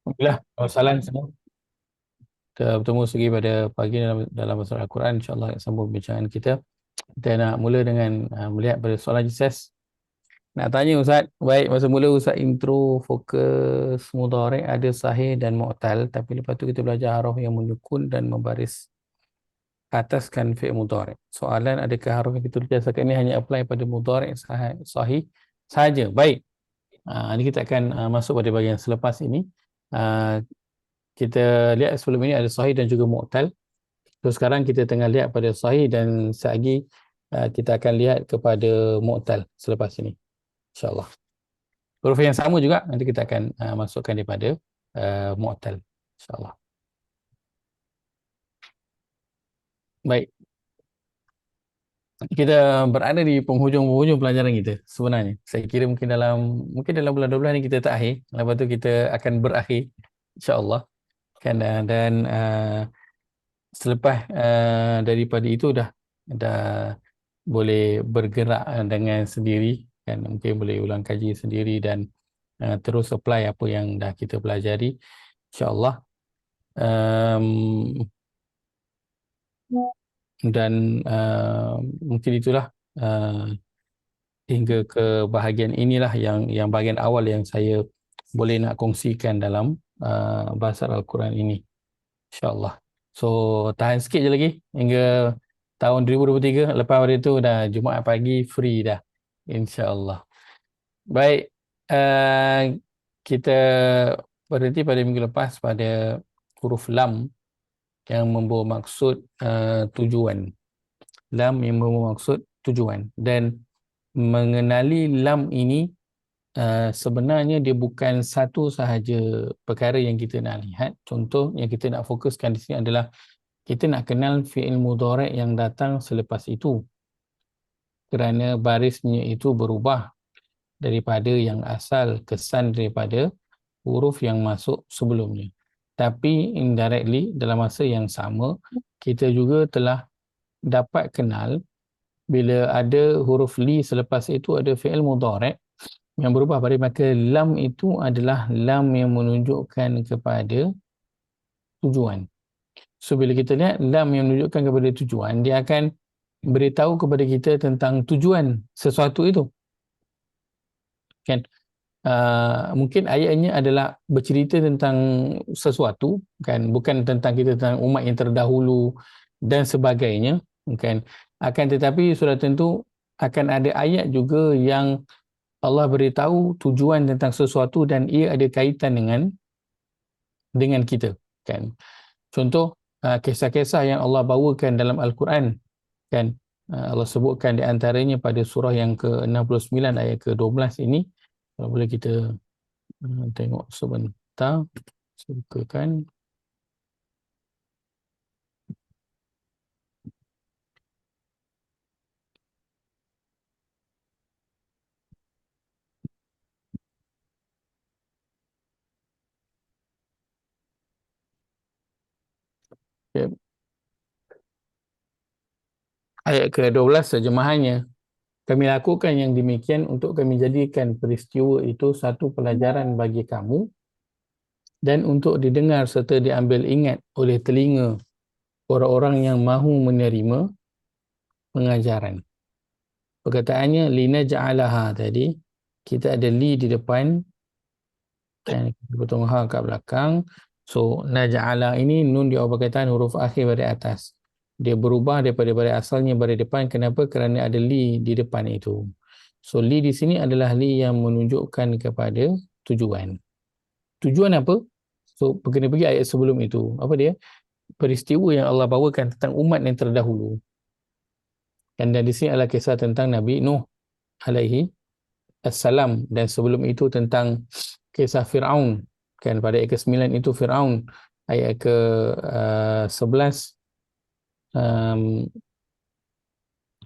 Alhamdulillah, wassalam semua. Kita bertemu lagi pada pagi dalam surah Al-Quran. InsyaAllah sambung perbincangan kita. Kita nak mula dengan melihat pada soalan JSS. Nak tanya Ustaz, baik masa mula Ustaz intro fokus mudhari' ada sahih dan mu'tal, tapi lepas tu kita belajar haruf yang menyukun dan membaris ataskan fi'il mudhari'. Soalan, adakah haruf yang kita tulis sekarang ini hanya apply pada mudhari' sahih sahaja? Baik. Ini kita akan masuk pada bahagian selepas ini. Ah, kita lihat sebelum ini ada sahih dan juga mu'tal. So sekarang kita tengah lihat pada sahih dan selagi kita akan lihat kepada mu'tal selepas ini, insyaAllah. Huruf yang sama juga nanti kita akan masukkan daripada mu'tal, insyaAllah. Baik, kita berada di penghujung pelajaran kita sebenarnya. Saya kira mungkin dalam bulan 12 ni kita tak akhir, lepas tu kita akan berakhir, insyaAllah. Kan, dan selepas daripada itu dah boleh bergerak dengan sendiri, kan, mungkin boleh ulang kaji sendiri dan terus apply apa yang dah kita pelajari, insyaAllah. Dan mungkin itulah hingga ke bahagian inilah yang bahagian awal yang saya boleh nak kongsikan dalam bahasa Al-Quran ini, insyaAllah. So tahan sikit je lagi hingga tahun 2023. Lepas hari itu dah Jumaat pagi free dah, insyaAllah. Baik, kita berhenti pada minggu lepas pada huruf lam yang membawa maksud tujuan. Lam yang membawa maksud tujuan. Dan mengenali lam ini sebenarnya dia bukan satu sahaja perkara yang kita nak lihat. Contoh yang kita nak fokuskan di sini adalah kita nak kenal fi'il mudhari' yang datang selepas itu, kerana barisnya itu berubah daripada yang asal, kesan daripada huruf yang masuk sebelumnya. Tapi indirectly dalam masa yang sama kita juga telah dapat kenal bila ada huruf li selepas itu ada fi'il mudhari' yang berubah pada, maka lam itu adalah lam yang menunjukkan kepada tujuan. So bila kita lihat lam yang menunjukkan kepada tujuan, dia akan beritahu kepada kita tentang tujuan sesuatu itu, kan. Mungkin ayatnya adalah bercerita tentang sesuatu, kan, bukan tentang kita, tentang umat yang terdahulu dan sebagainya, kan. Akan tetapi sudah tentu akan ada ayat juga yang Allah beritahu tujuan tentang sesuatu dan ia ada kaitan dengan kita, kan. Contoh kisah-kisah yang Allah bawakan dalam Al-Quran, kan. Allah sebutkan di antaranya pada surah yang ke-69 ayat ke-12 ini. Kalau boleh kita tengok sebentar, saya bukakan. Ya. Ayat ke-12 terjemahannya, kami lakukan yang demikian untuk kami jadikan peristiwa itu satu pelajaran bagi kamu dan untuk didengar serta diambil ingat oleh telinga orang-orang yang mahu menerima pengajaran. Perkataannya linaj'alaha tadi, kita ada li di depan dan kita potong ha kat belakang. So naj'ala ini nun di awal perkataan, huruf akhir baris atas. Dia berubah daripada baris asalnya baris depan. Kenapa? Kerana ada li di depan itu. So li di sini adalah li yang menunjukkan kepada tujuan. Tujuan apa? So kena pergi ayat sebelum itu. Apa dia? Peristiwa yang Allah bawakan tentang umat yang terdahulu. Dan di sini adalah kisah tentang Nabi Nuh alaihi assalam, dan sebelum itu tentang kisah Fir'aun, kan, pada ayat ke-9 itu Fir'aun, ayat ke-11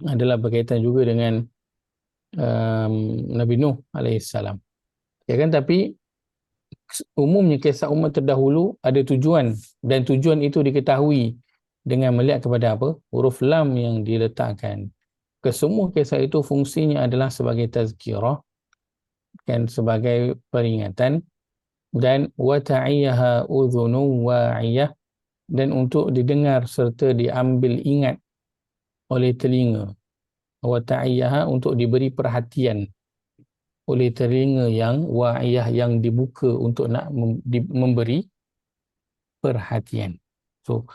adalah berkaitan juga dengan Nabi Nuh alaihi salam, ya kan. Tapi umumnya kisah umat terdahulu ada tujuan, dan tujuan itu diketahui dengan melihat kepada apa? Huruf lam yang diletakkan. Kesemua kisah itu fungsinya adalah sebagai tazkirah, kan, sebagai peringatan dan wa ta'iyaha udhunun wa'iyah, dan untuk didengar serta diambil ingat oleh telinga. Wa ta'iyaha, untuk diberi perhatian oleh telinga yang wa'iyah, yang dibuka untuk nak memberi perhatian. So,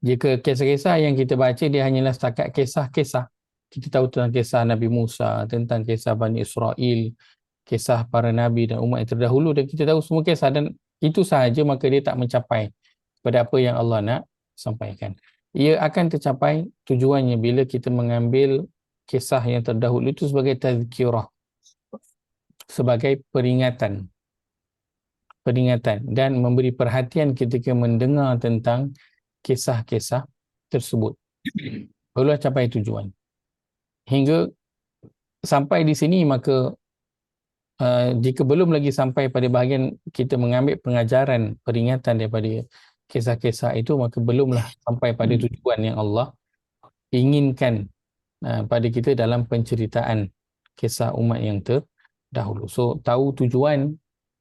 jika kisah-kisah yang kita baca dia hanyalah setakat kisah-kisah, kita tahu tentang kisah Nabi Musa, tentang kisah Bani Israel, kisah para nabi dan umat yang terdahulu, dan kita tahu semua kisah, dan itu sahaja, maka dia tak mencapai pada apa yang Allah nak sampaikan. Ia akan tercapai tujuannya bila kita mengambil kisah yang terdahulu itu sebagai tazkirah, sebagai peringatan dan memberi perhatian ketika mendengar tentang kisah-kisah tersebut. Barulah capai tujuan. Hingga sampai di sini, maka jika belum lagi sampai pada bahagian kita mengambil pengajaran, peringatan daripada kisah-kisah itu, maka belumlah sampai pada tujuan yang Allah inginkan pada kita dalam penceritaan kisah umat yang terdahulu. So, tahu tujuan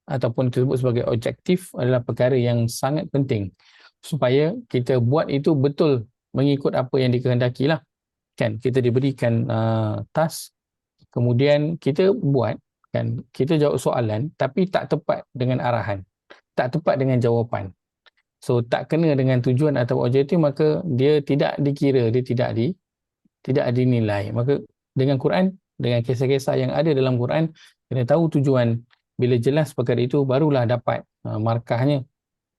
ataupun disebut sebagai objektif adalah perkara yang sangat penting supaya kita buat itu betul mengikut apa yang dikehendaki lah. Kan, kita diberikan task, kemudian kita buat, kan, kita jawab soalan tapi tak tepat dengan arahan, tak tepat dengan jawapan. So, tak kena dengan tujuan atau objektif, maka dia tidak dikira, dia tidak dinilai. Maka dengan Quran, dengan kisah-kisah yang ada dalam Quran, kena tahu tujuan. Bila jelas perkara itu, barulah dapat markahnya,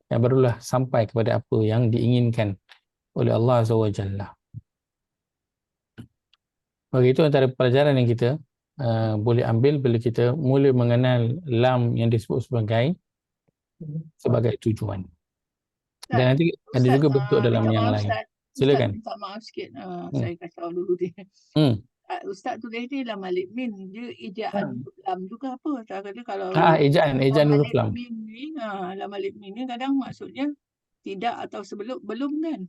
dan barulah sampai kepada apa yang diinginkan oleh Allah Azza wa Jalla. Maka itu antara pelajaran yang kita boleh ambil bila kita mula mengenal lam yang disebut sebagai tujuan. Dan nanti ada juga bentuk dalam yang lain. Silakan. Ustaz, minta maaf sikit. Saya kacau dulu dia. Ustaz tulis ni lam alif min, dia ejaan lam tu ke apa? Saya kata kalau ejaan huruf lam. Lam alif min ni kadang maksudnya tidak atau sebelum, belum kan?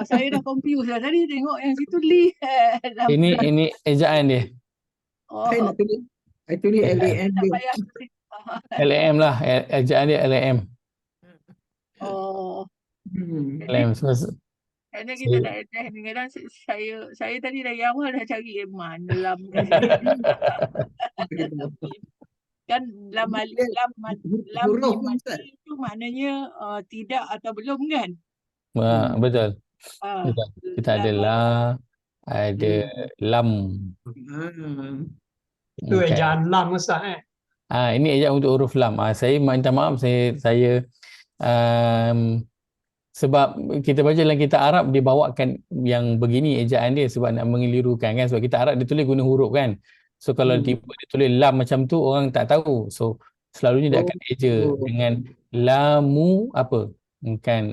Saya dah confused dah tadi tengok yang situ li. Ini ejaan dia. Saya nak tulis. Saya tulis LAM dia. LAM lah, ejaan dia LAM. LAM. Kerana kita dah kadang saya tadi dari awal dah cari mana lam kat sini. Kan lam itu maknanya tidak atau belum kan? Betul. Kita ada la, ada lam. Itu ejaan lam Ustaz ini ejaan untuk huruf lam. Saya minta maaf, saya sebab kita baca dalam kitab Arab dia bawakan yang begini ejaan dia sebab nak mengelirukan kan, sebab kita Arab dia tulis guna huruf kan. So kalau dia tulis lam macam tu, orang tak tahu. So selalunya dia akan eja dengan lamu apa? Kan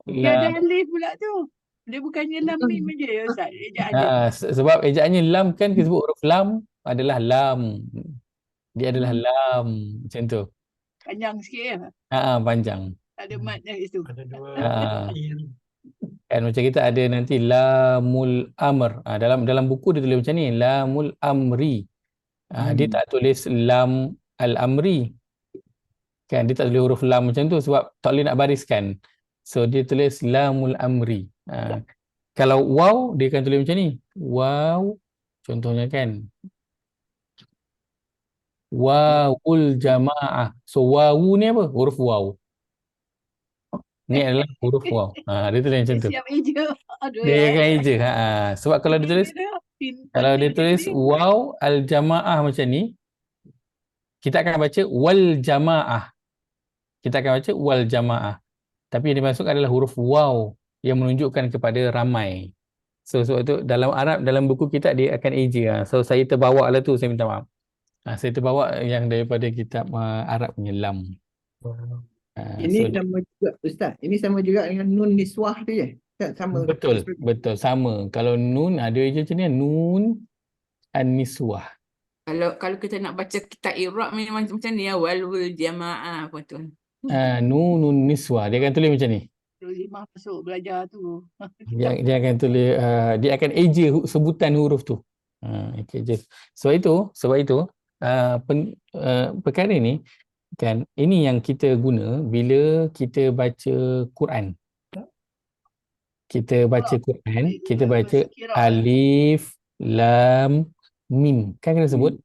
dia ada alif pula tu. Dia bukannya lam mim je ya Ustaz, ejaan dia. Sebab ejaannya lam kan, kita sebut huruf lam adalah lam. Dia adalah lam macam tu. Panjang sikit ya. Panjang. Ada mat dah itu. Ada dua. Kan macam kita ada nanti lamul amr. Dalam buku dia tulis macam ni, lamul amri. Dia tak tulis lam al-amri. Kan dia tak tulis huruf lam macam tu sebab tak boleh nak bariskan. So dia tulis lamul amri. Kalau waw dia akan tulis macam ni. Waw contohnya kan. Wawul jamaah. So wawu ni apa? Huruf waw. Ni adalah huruf waw. Dia tulis macam tu. Siap eja. Dia akan eja. Sebab kalau dia tulis waw al jamaah macam ni, kita akan baca wal jamaah. Kita akan baca wal jamaah. Tapi yang dimasukkan adalah huruf waw yang menunjukkan kepada ramai. So sebab itu dalam Arab, dalam buku kita dia akan eja. So saya terbawa lah tu, saya minta maaf. Saya terbawa yang daripada kitab Arab punya lam. Ini sama juga Ustaz. Ini sama juga dengan nun niswah tu je. Sama. Betul sama. Kalau nun ada je macam ni, nun an-niswah. Kalau kita nak baca kitab I'rab memang macam ni ya, wal jamaah apa tu. Nunun niswah. Dia akan tulis macam ni. Limah masuk belajar tu. Dia akan tulis, dia akan eja sebutan huruf tu. Sebab itu perkara ni Kan ini yang kita guna bila kita baca Quran. Kita baca Quran, kita baca alif lam mim. Kan kena sebut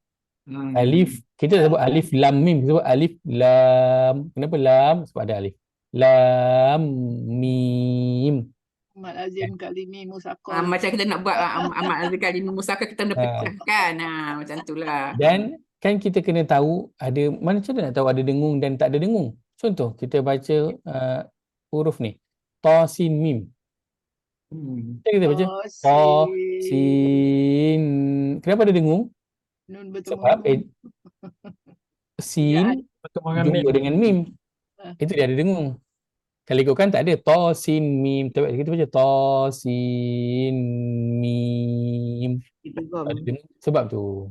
alif, kita sebut alif lam mim, kita sebut alif lam. Kenapa lam? Sebab ada alif. Lam mim. Amat lazim kalimi musaqal. Macam kita nak buat amat lazim kalimi musaqal, kita nak pecahkan. Macam itulah. Dan kan kita kena tahu ada, macam mana nak tahu ada dengung dan tak ada dengung. Contoh kita baca huruf ni ta sin mim. Kita baca ta sin. Kenapa ada dengung? Nun bertemu Sebab nun. sin Pertemuan jumpa mim. dengan mim. Itu dia ada dengung. Kalau ikutkan tak ada ta sin mim. Kita baca ta sin mim. Ada dengung sebab tu.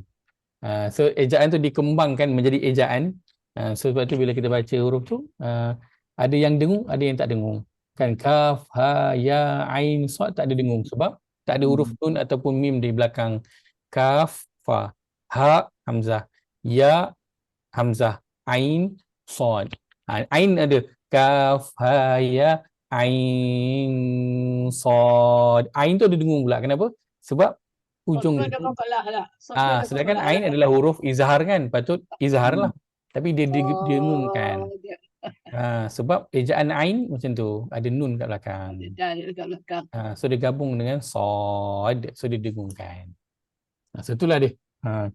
So ejaan tu dikembangkan menjadi ejaan. So sebab tu bila kita baca huruf tu ada yang dengung, ada yang tak dengung. Kan kaf, ha, ya, ain, sad tak ada dengung sebab tak ada huruf nun ataupun mim di belakang. Kaf, fa, ha, hamzah, ya, hamzah, ain, sad. Ain ada kaf, ha, ya, ain, sad. Ain tu ada dengung pula. Kenapa? Sebab ujung dia. Sedangkan ain adalah huruf izhar kan, patut izhar lah. Tapi dia dengungkan. Sebab ejaan ain macam tu, ada nun kat belakang. So dia gabung dengan sad, so dia dengungkan. So itulah dia.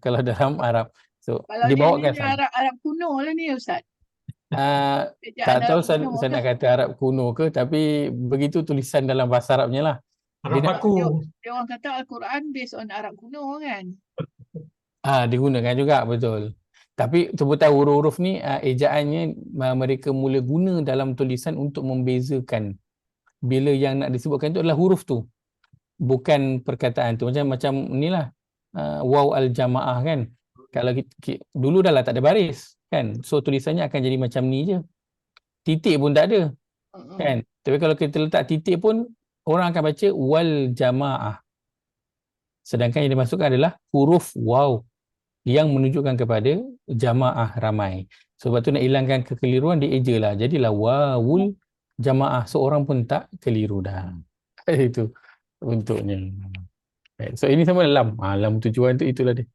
Kalau dalam Arab. So kalau dibawakan dia Arab kuno lah ni Ustaz. Tak tahu saya nak kata Arab kuno ke, tapi begitu tulisan dalam bahasa Arabnya lah. Arab baku. Dia orang kata Al-Quran based on Arab kuno kan. Digunakan juga, betul. Tapi sebutan huruf-huruf ni ejaannya mereka mula guna dalam tulisan untuk membezakan bila yang nak disebutkan itu adalah huruf tu, bukan perkataan tu. Macam inilah waw al-jamaah kan. Kalau dulu dah lah tak ada baris kan, so tulisannya akan jadi macam ni je, titik pun tak ada kan. Tapi kalau kita letak titik pun orang akan baca wal jamaah, sedangkan yang dimasukkan adalah huruf waw yang menunjukkan kepada jamaah ramai. Sebab tu nak hilangkan kekeliruan, dieja lah, jadilah wawul jamaah, seorang pun tak keliru dah. Itu bentuknya. So ini sama lam. Lam tujuan tu, itulah dia.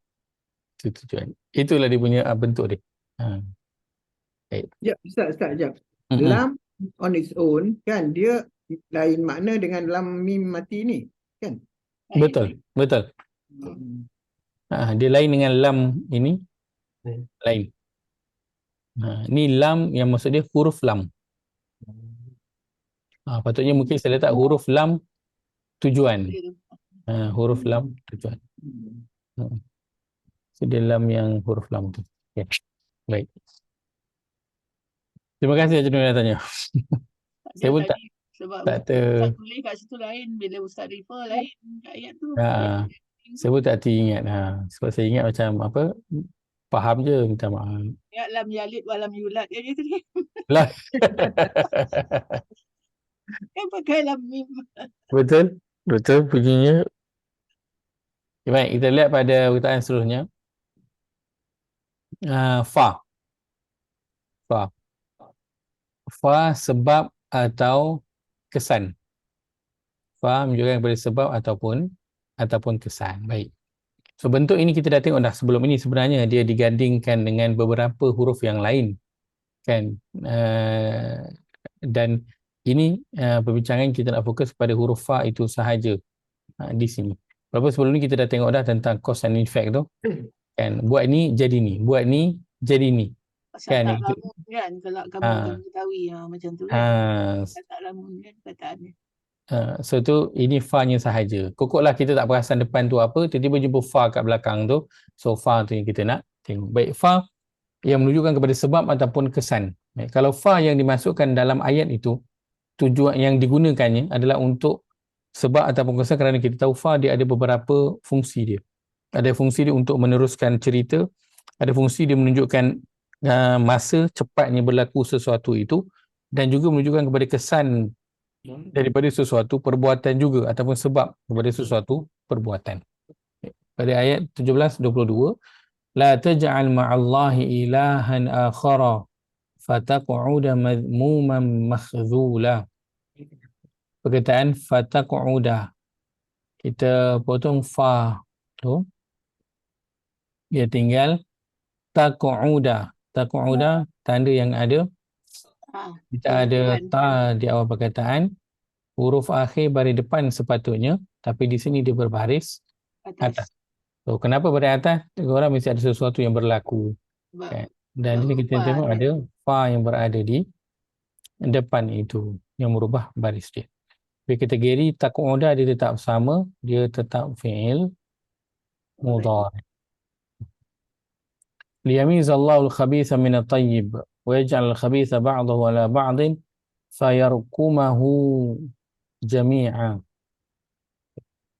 Itu tujuan. Itulah dia punya bentuk dia. Sekejap, Ustaz, sekejap. Lam on its own kan, dia lain makna dengan lam mim mati ni kan? Betul. Dia lain dengan lam ini. Lain. Ni lam yang maksud dia huruf lam. Patutnya mungkin saya letak huruf lam tujuan. Huruf lam tujuan. So dia lam yang huruf lam tu. Okay. Baik. Terima kasih Haji Nur yang tanya. Saya pun tak Ustaz tulis kat situ lain, bila Ustaz refer lain kat ayat tu. Saya pun tak ingat. Sebab saya ingat macam apa, faham je, minta maaf. Ya lam yalid walam yulad je tadi. Lah. Kan pakai lam mim. Betul bunyinya. Baik, kita lihat pada perkataan seterusnya. Fa sebab atau kesan. Fa menunjukkan kepada sebab ataupun kesan. Baik. So bentuk ini kita dah tengok dah sebelum ini, sebenarnya dia digandingkan dengan beberapa huruf yang lain kan. Dan ini perbincangan kita nak fokus pada huruf fa itu sahaja di sini. Walaupun sebelum ni kita dah tengok dah tentang cause and effect tu kan. Buat ni jadi ni, buat ni jadi ni. Kan lamun kan, kalau kamu ketahui macam tu kan. Tak lamun kan perkataannya. So tu ini fa-nya sahaja. Kokoklah kita tak perasan depan tu apa, tiba-tiba jumpa fa kat belakang tu. So fa tu yang kita nak tengok. Baik, fa yang menunjukkan kepada sebab ataupun kesan. Baik, kalau fa yang dimasukkan dalam ayat itu, tujuan yang digunakannya adalah untuk sebab ataupun kesan, kerana kita tahu fa dia ada beberapa fungsi dia. Ada fungsi dia untuk meneruskan cerita, ada fungsi dia menunjukkan masa cepatnya berlaku sesuatu itu, dan juga menunjukkan kepada kesan daripada sesuatu perbuatan juga, ataupun sebab kepada sesuatu perbuatan. Pada ayat 17-22, la taj'al ma'allahi ilahan akhara Fataq'uda madhmuman makhdhula. Perkataan fataq'uda. Kita potong fa tu. Dia tinggal taq'uda. Taq'uda tanda yang ada. Kita ada ta di awal perkataan. Huruf akhir baris depan sepatutnya. Tapi di sini dia berbaris atas. So, kenapa baris atas? Orang mesti ada sesuatu yang berlaku. Kan? Dan di sini kita tengok ada fa yang berada di depan itu yang merubah baris dia. Tapi kategori taq'uda dia tetap sama, dia tetap fi'il mudhari'. Liyamizallahu al-khabitha min at-tayyib wa yaj'al al-khabitha ba'dahu ala ba'din fayarkumahu jami'a.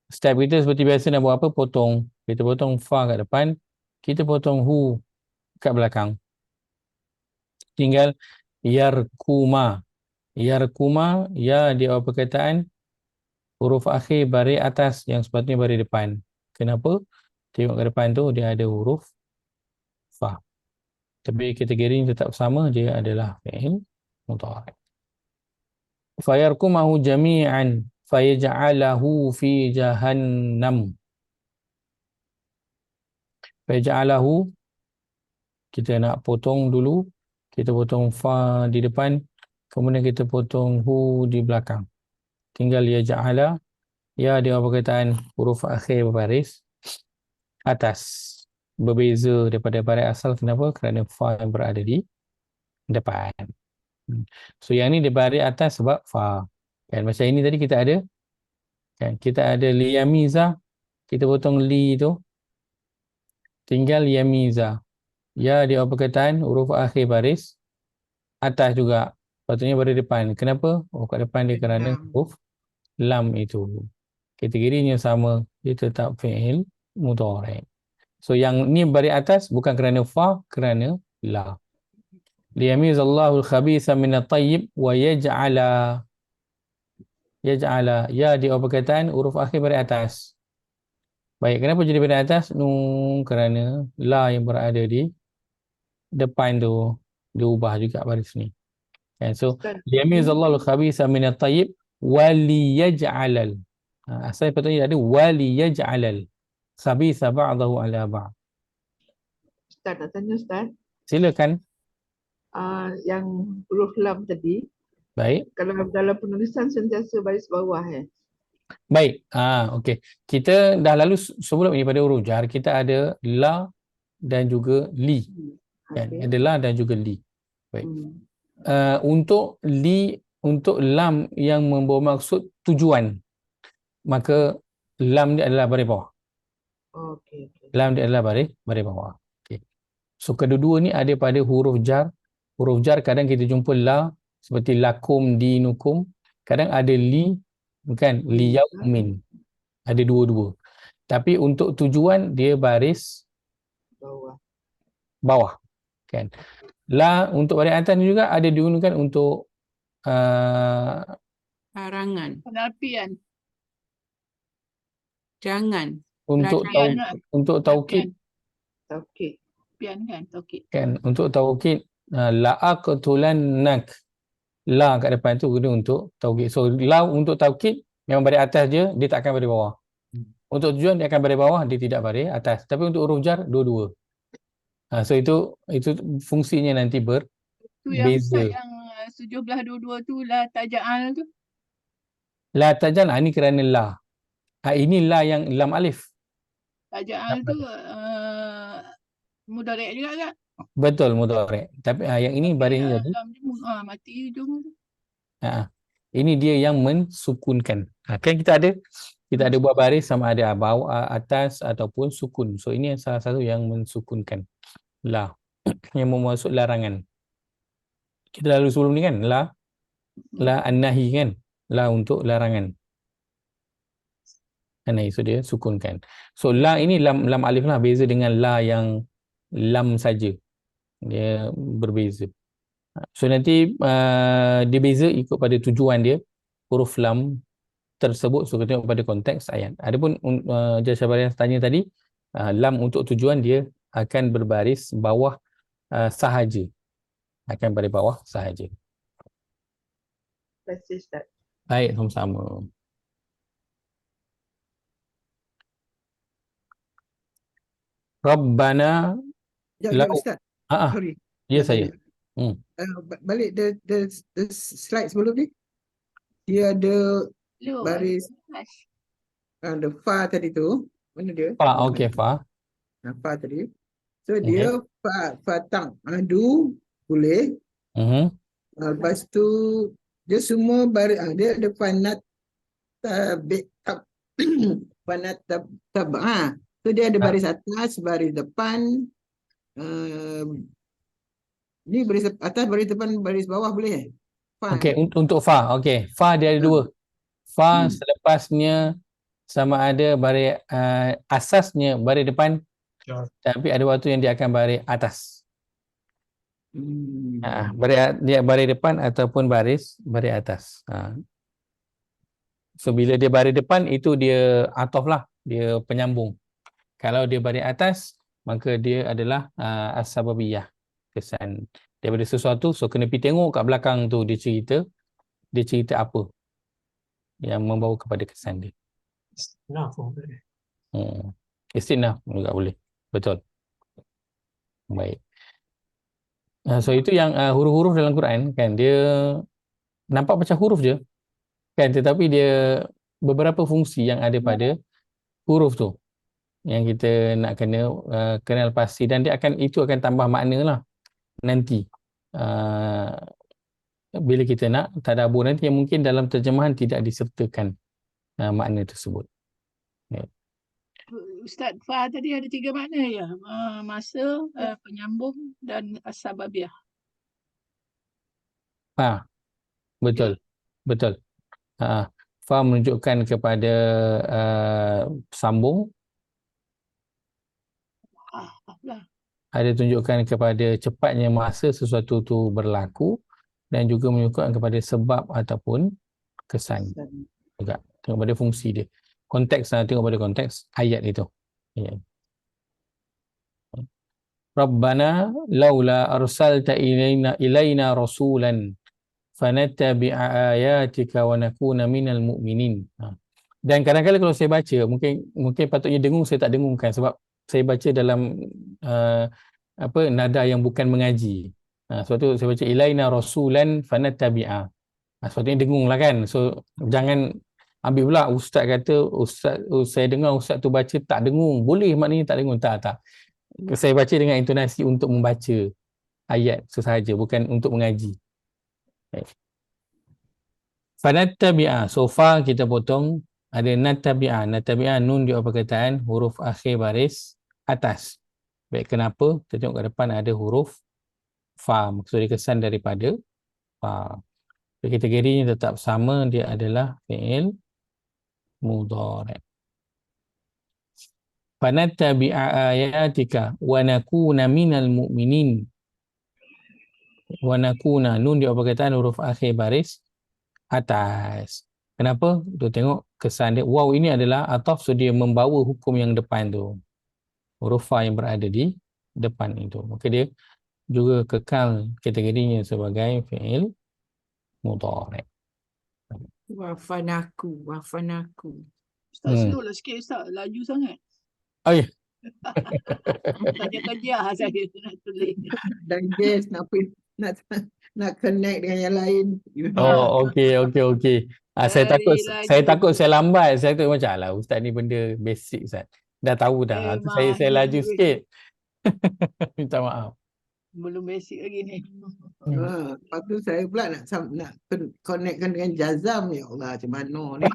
Step kita seperti biasa nak buat apa? Potong. Kita potong fa kat depan, kita potong hu kat belakang. Tinggal yarkuma. Yarkuma, ya di awal perkataan, huruf akhir baris atas yang sepatutnya baris depan. Kenapa? Tengok ke depan tu dia ada huruf fa. Tapi kategori ini tetap sama, dia adalah fi'il mudhari'. Fayarkumahu jami'an fayaj'alahu fi jahannam. Fayaj'alahu, kita nak potong dulu, kita potong fa di depan, kemudian kita potong hu di belakang. Tinggal yaj'ala, ya di awal perkataan huruf akhir berbaris atas. Berbeza daripada baris asal. Kenapa? Kerana fa yang berada di depan. So yang ni dia baris atas sebab fa. Kan macam ini tadi kita ada, kan kita ada liyamiza, kita potong li tu, tinggal yamiza. Ya di awal perkataan huruf akhir baris atas juga. Patutnya baris depan. Kenapa? Oh, kat depan dia kerana huruf lam itu. Kategorinya sama, dia tetap fi'il mudhari'. So yang ni baris atas bukan kerana fa, kerana la. Liyamizallahu al-khabitha min at-tayyib wa yaj'ala. Yaj'ala, ya di awal perkataan huruf akhir baris atas. Baik, kenapa jadi baris atas? Kerana la yang berada di depan tu diubah juga baris ni. And so liyamizallahu al-khabitha min at-tayyib wa liyaj'alal. Asal patutnya ada wa liyaj'alal khabitha ba'dahu ala ba'd. Ustaz nak tanya Ustaz. Silakan. Yang huruf lam tadi, Baik. kalau dalam penulisan sentiasa baris bawah Baik. Okey. Kita dah lalu sebelum ini pada huruf jar kita ada la dan juga li. Kan? Okay. Ada la dan juga li. Baik. Untuk li, untuk lam yang membawa maksud tujuan, maka lam dia adalah baris bawah. Okay. Lam dia adalah baris bawah. Okay. So kedua-dua ni ada pada huruf jar. Huruf jar kadang kita jumpa la seperti lakum dinukum. Kadang ada li, bukan liyaumin. Ada dua-dua. Tapi untuk tujuan dia baris bawah. Kan. La untuk baris atas juga ada digunakan untuk Larangan. Penalpian. Jangan. untuk taukid. Taukid. Pian kan, taukid. Kan, untuk taukid la'aqtulannak. La kat depan tu guna untuk taukid. So la untuk taukid memang baris atas je, dia tak akan baris bawah. Untuk tujuan dia akan baris bawah, dia tidak baris atas. Tapi untuk huruf jar dua-dua. So itu fungsinya nanti Tu yang berbeza. Ustaz yang 1722 tu la taja'al tu. La tajal, ini kerana la. Ini la yang lam alif. Taja'al tu mudhari' juga kan? Betul, mudhari'. Tapi yang ini barisnya tadi. Mati hujung tu. Ini dia yang mensukunkan. Kan kita ada buat baris sama ada bawah, atas ataupun sukun. So ini salah satu yang mensukunkan. La yang memasuk larangan. Kita lalu sebelum ni kan la an-nahi kan, la untuk larangan. An-nahi, so dia sukunkan. So la ini lam alif lah, beza dengan la yang lam saja. Dia berbeza. So nanti dia beza ikut pada tujuan dia, huruf lam tersebut. So kita tengok pada konteks ayat. Adapun Jar Syabariah tanya tadi, lam untuk tujuan dia akan berbaris bawah sahaja. akan baris bawah sahaja. Terima kasih Ustaz. Baik, sama-sama. Rabbana Sekejap, lau. Ustaz. Sorry. Ya Nak saya. tanya. Hmm. Balik the slide sebelum ni. Dia ada Lu, baris the fa tadi tu. Mana dia? Fa, okey, fa. Fa tadi. So Okey. dia fatang adu boleh. Lepas tu dia semua baris dia ada fanat fanat tab. So dia ada baris atas, baris depan. Ni baris atas, baris depan, baris bawah boleh? Fa. Okey, untuk fa. Okey, fa dia ada dua. Fa selepasnya sama ada baris asasnya baris depan, tapi ada waktu yang dia akan baris atas. Dia baris depan ataupun baris atas. So bila dia baris depan itu dia ataf lah, dia penyambung. Kalau dia baris atas maka dia adalah as-sababiyah, kesan daripada sesuatu. So kena pergi tengok kat belakang tu dia cerita apa yang membawa kepada kesan dia. Istinaf juga boleh. Betul. Baik. So itu yang huruf-huruf dalam Quran kan, dia nampak macam huruf je kan, tetapi dia beberapa fungsi yang ada pada huruf tu yang kita nak kena kenal pasti, dan itu akan tambah makna lah nanti bila kita nak tadabbur nanti, yang mungkin dalam terjemahan tidak disertakan makna tersebut. Ustaz, fa tadi ada 3 makna ya. Masa, penyambung dan as-sababiyah. Betul. Betul. Fa menunjukkan kepada sambung. Ada tunjukkan kepada cepatnya masa sesuatu tu berlaku, dan juga menunjukkan kepada sebab ataupun kesan juga. Tengok pada fungsi dia. Konteks, tengok pada konteks ayat itu. Rabbana laula arsalta ilaina rasulan fanattabi'a ayatika wa nakuna minal mu'minin. Dan kadang-kadang kalau saya baca, mungkin patutnya dengung, saya tak dengungkan sebab saya baca dalam nada yang bukan mengaji. Sebab tu saya baca ilaina rasulan fanattabi'a. Sepatutnya dengung lah kan. So jangan ambil pula ustaz kata, saya dengar ustaz tu baca tak dengung. Boleh maknanya tak dengung. Tak. Saya baca dengan intonasi untuk membaca ayat sesahaja, bukan untuk mengaji. Fanattabi'a. So fa kita potong, ada nattabi'a. Nattabi'a nun dia perkataan huruf akhir baris atas. Baik, kenapa? Kita tengok kat depan ada huruf fa. Maksud dia kesan daripada fa. Kategorinya tetap sama, dia adalah fi'il mudhari'. Fanattabi'a ayatika wa nakuna minal mu'minin. Wa nakuna, nun dia perkataan huruf akhir baris atas. Kenapa? Tu tengok kesan dia. Wow, ini adalah ataf, so dia membawa hukum yang depan tu. Huruf fa yang berada di depan itu. Maka dia juga kekal kategorinya sebagai fi'il mudhari'. Wafanaku. Ustaz, slow lah sikit Ustaz. Laju sangat. Oh ya. Kerja saya nak tulis. Dan guess nak connect dengan yang lain. Oh, okey. Saya takut saya lambat. Saya takut macam alah ustaz ni benda basic Ustaz. Dah tahu dah. Saya laju sikit. Minta maaf. Belum basic lagi ni. Lepas tu saya pula nak connectkan dengan jazam. Ya Allah, macam mana ni?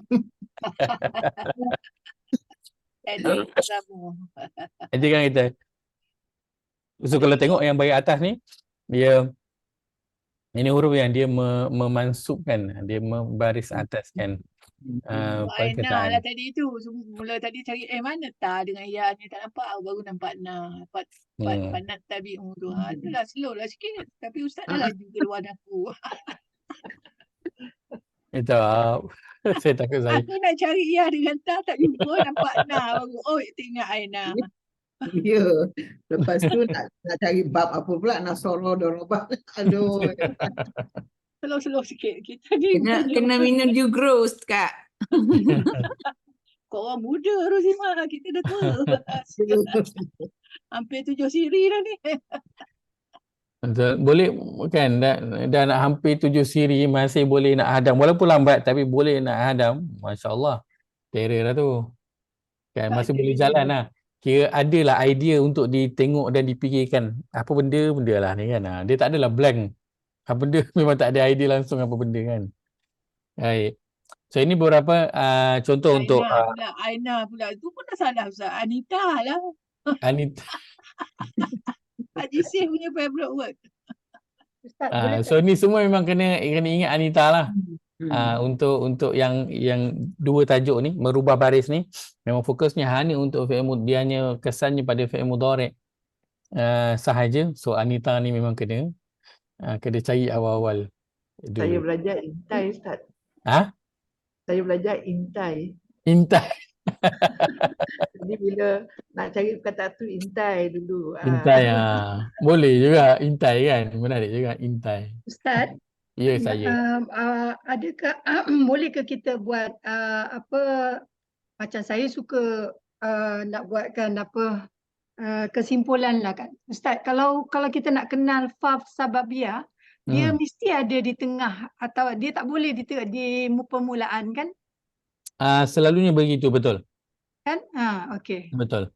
Jadi kan kita. So kalau tengok yang bahagian atas ni, ini huruf yang dia memansubkan, dia membaris ataskan perkataan. Lah tadi tu. Mula tadi cari mana ta dengan ya ni tak nampak, baru nampak na. Panat tabi'u tu. Itulah slow lah sikit. Tapi ustaz dah laju keluar aku. Itu saya takut saya. Aku nak cari ya dengan ta tak jumpa, nampak na baru. Oh, tinggal Aina. Ya. Lepas tu nak cari bab apa pula, Nasara darabah. Aduh. Slow-slow sikit. Kita ni Kena minum Jugros, Kak. kau orang muda Rosima, kita dah tua. Hampir 7 siri dah ni. Betul. Boleh kan, dah nak hampir 7 siri masih boleh nak hadam. Walaupun lambat tapi boleh nak hadam. Masya Allah. Terror lah tu. Kan, Tak masih ada. boleh jalan lah. Kira adalah idea untuk ditengok dan dipikirkan. Apa benda lah ni kan. Dia tak adalah blank. Apa benda memang tak ada idea langsung apa benda kan. Baik. So ini beberapa contoh untuk Aina pula. Itu pun dah salah Ustaz. Anita lah. Anita. Haji Sih punya favorite word. Ustaz, boleh So ni semua memang kena ingat Anita lah. Untuk yang dua tajuk ni, merubah baris ni, memang fokusnya hanya untuk fi'il mudhari, dia hanya kesannya pada fi'il mudhari sahaja. So Anita ni memang kena cari awal-awal Saya dulu. belajar intai, Ustaz. Ha? Saya belajar intai. Intai. Jadi bila nak cari perkataan tu intai dulu. Intai boleh juga intai kan. Menarik juga intai. Ustaz, Ya saya. adakah boleh ke kita buat apa, macam saya suka nak buatkan apa kesimpulan lah kan. Ustaz, kalau kita nak kenal fa sababiyah, dia mesti ada di tengah atau dia tak boleh di permulaan kan? Selalunya begitu, betul. Kan? Okey. Betul.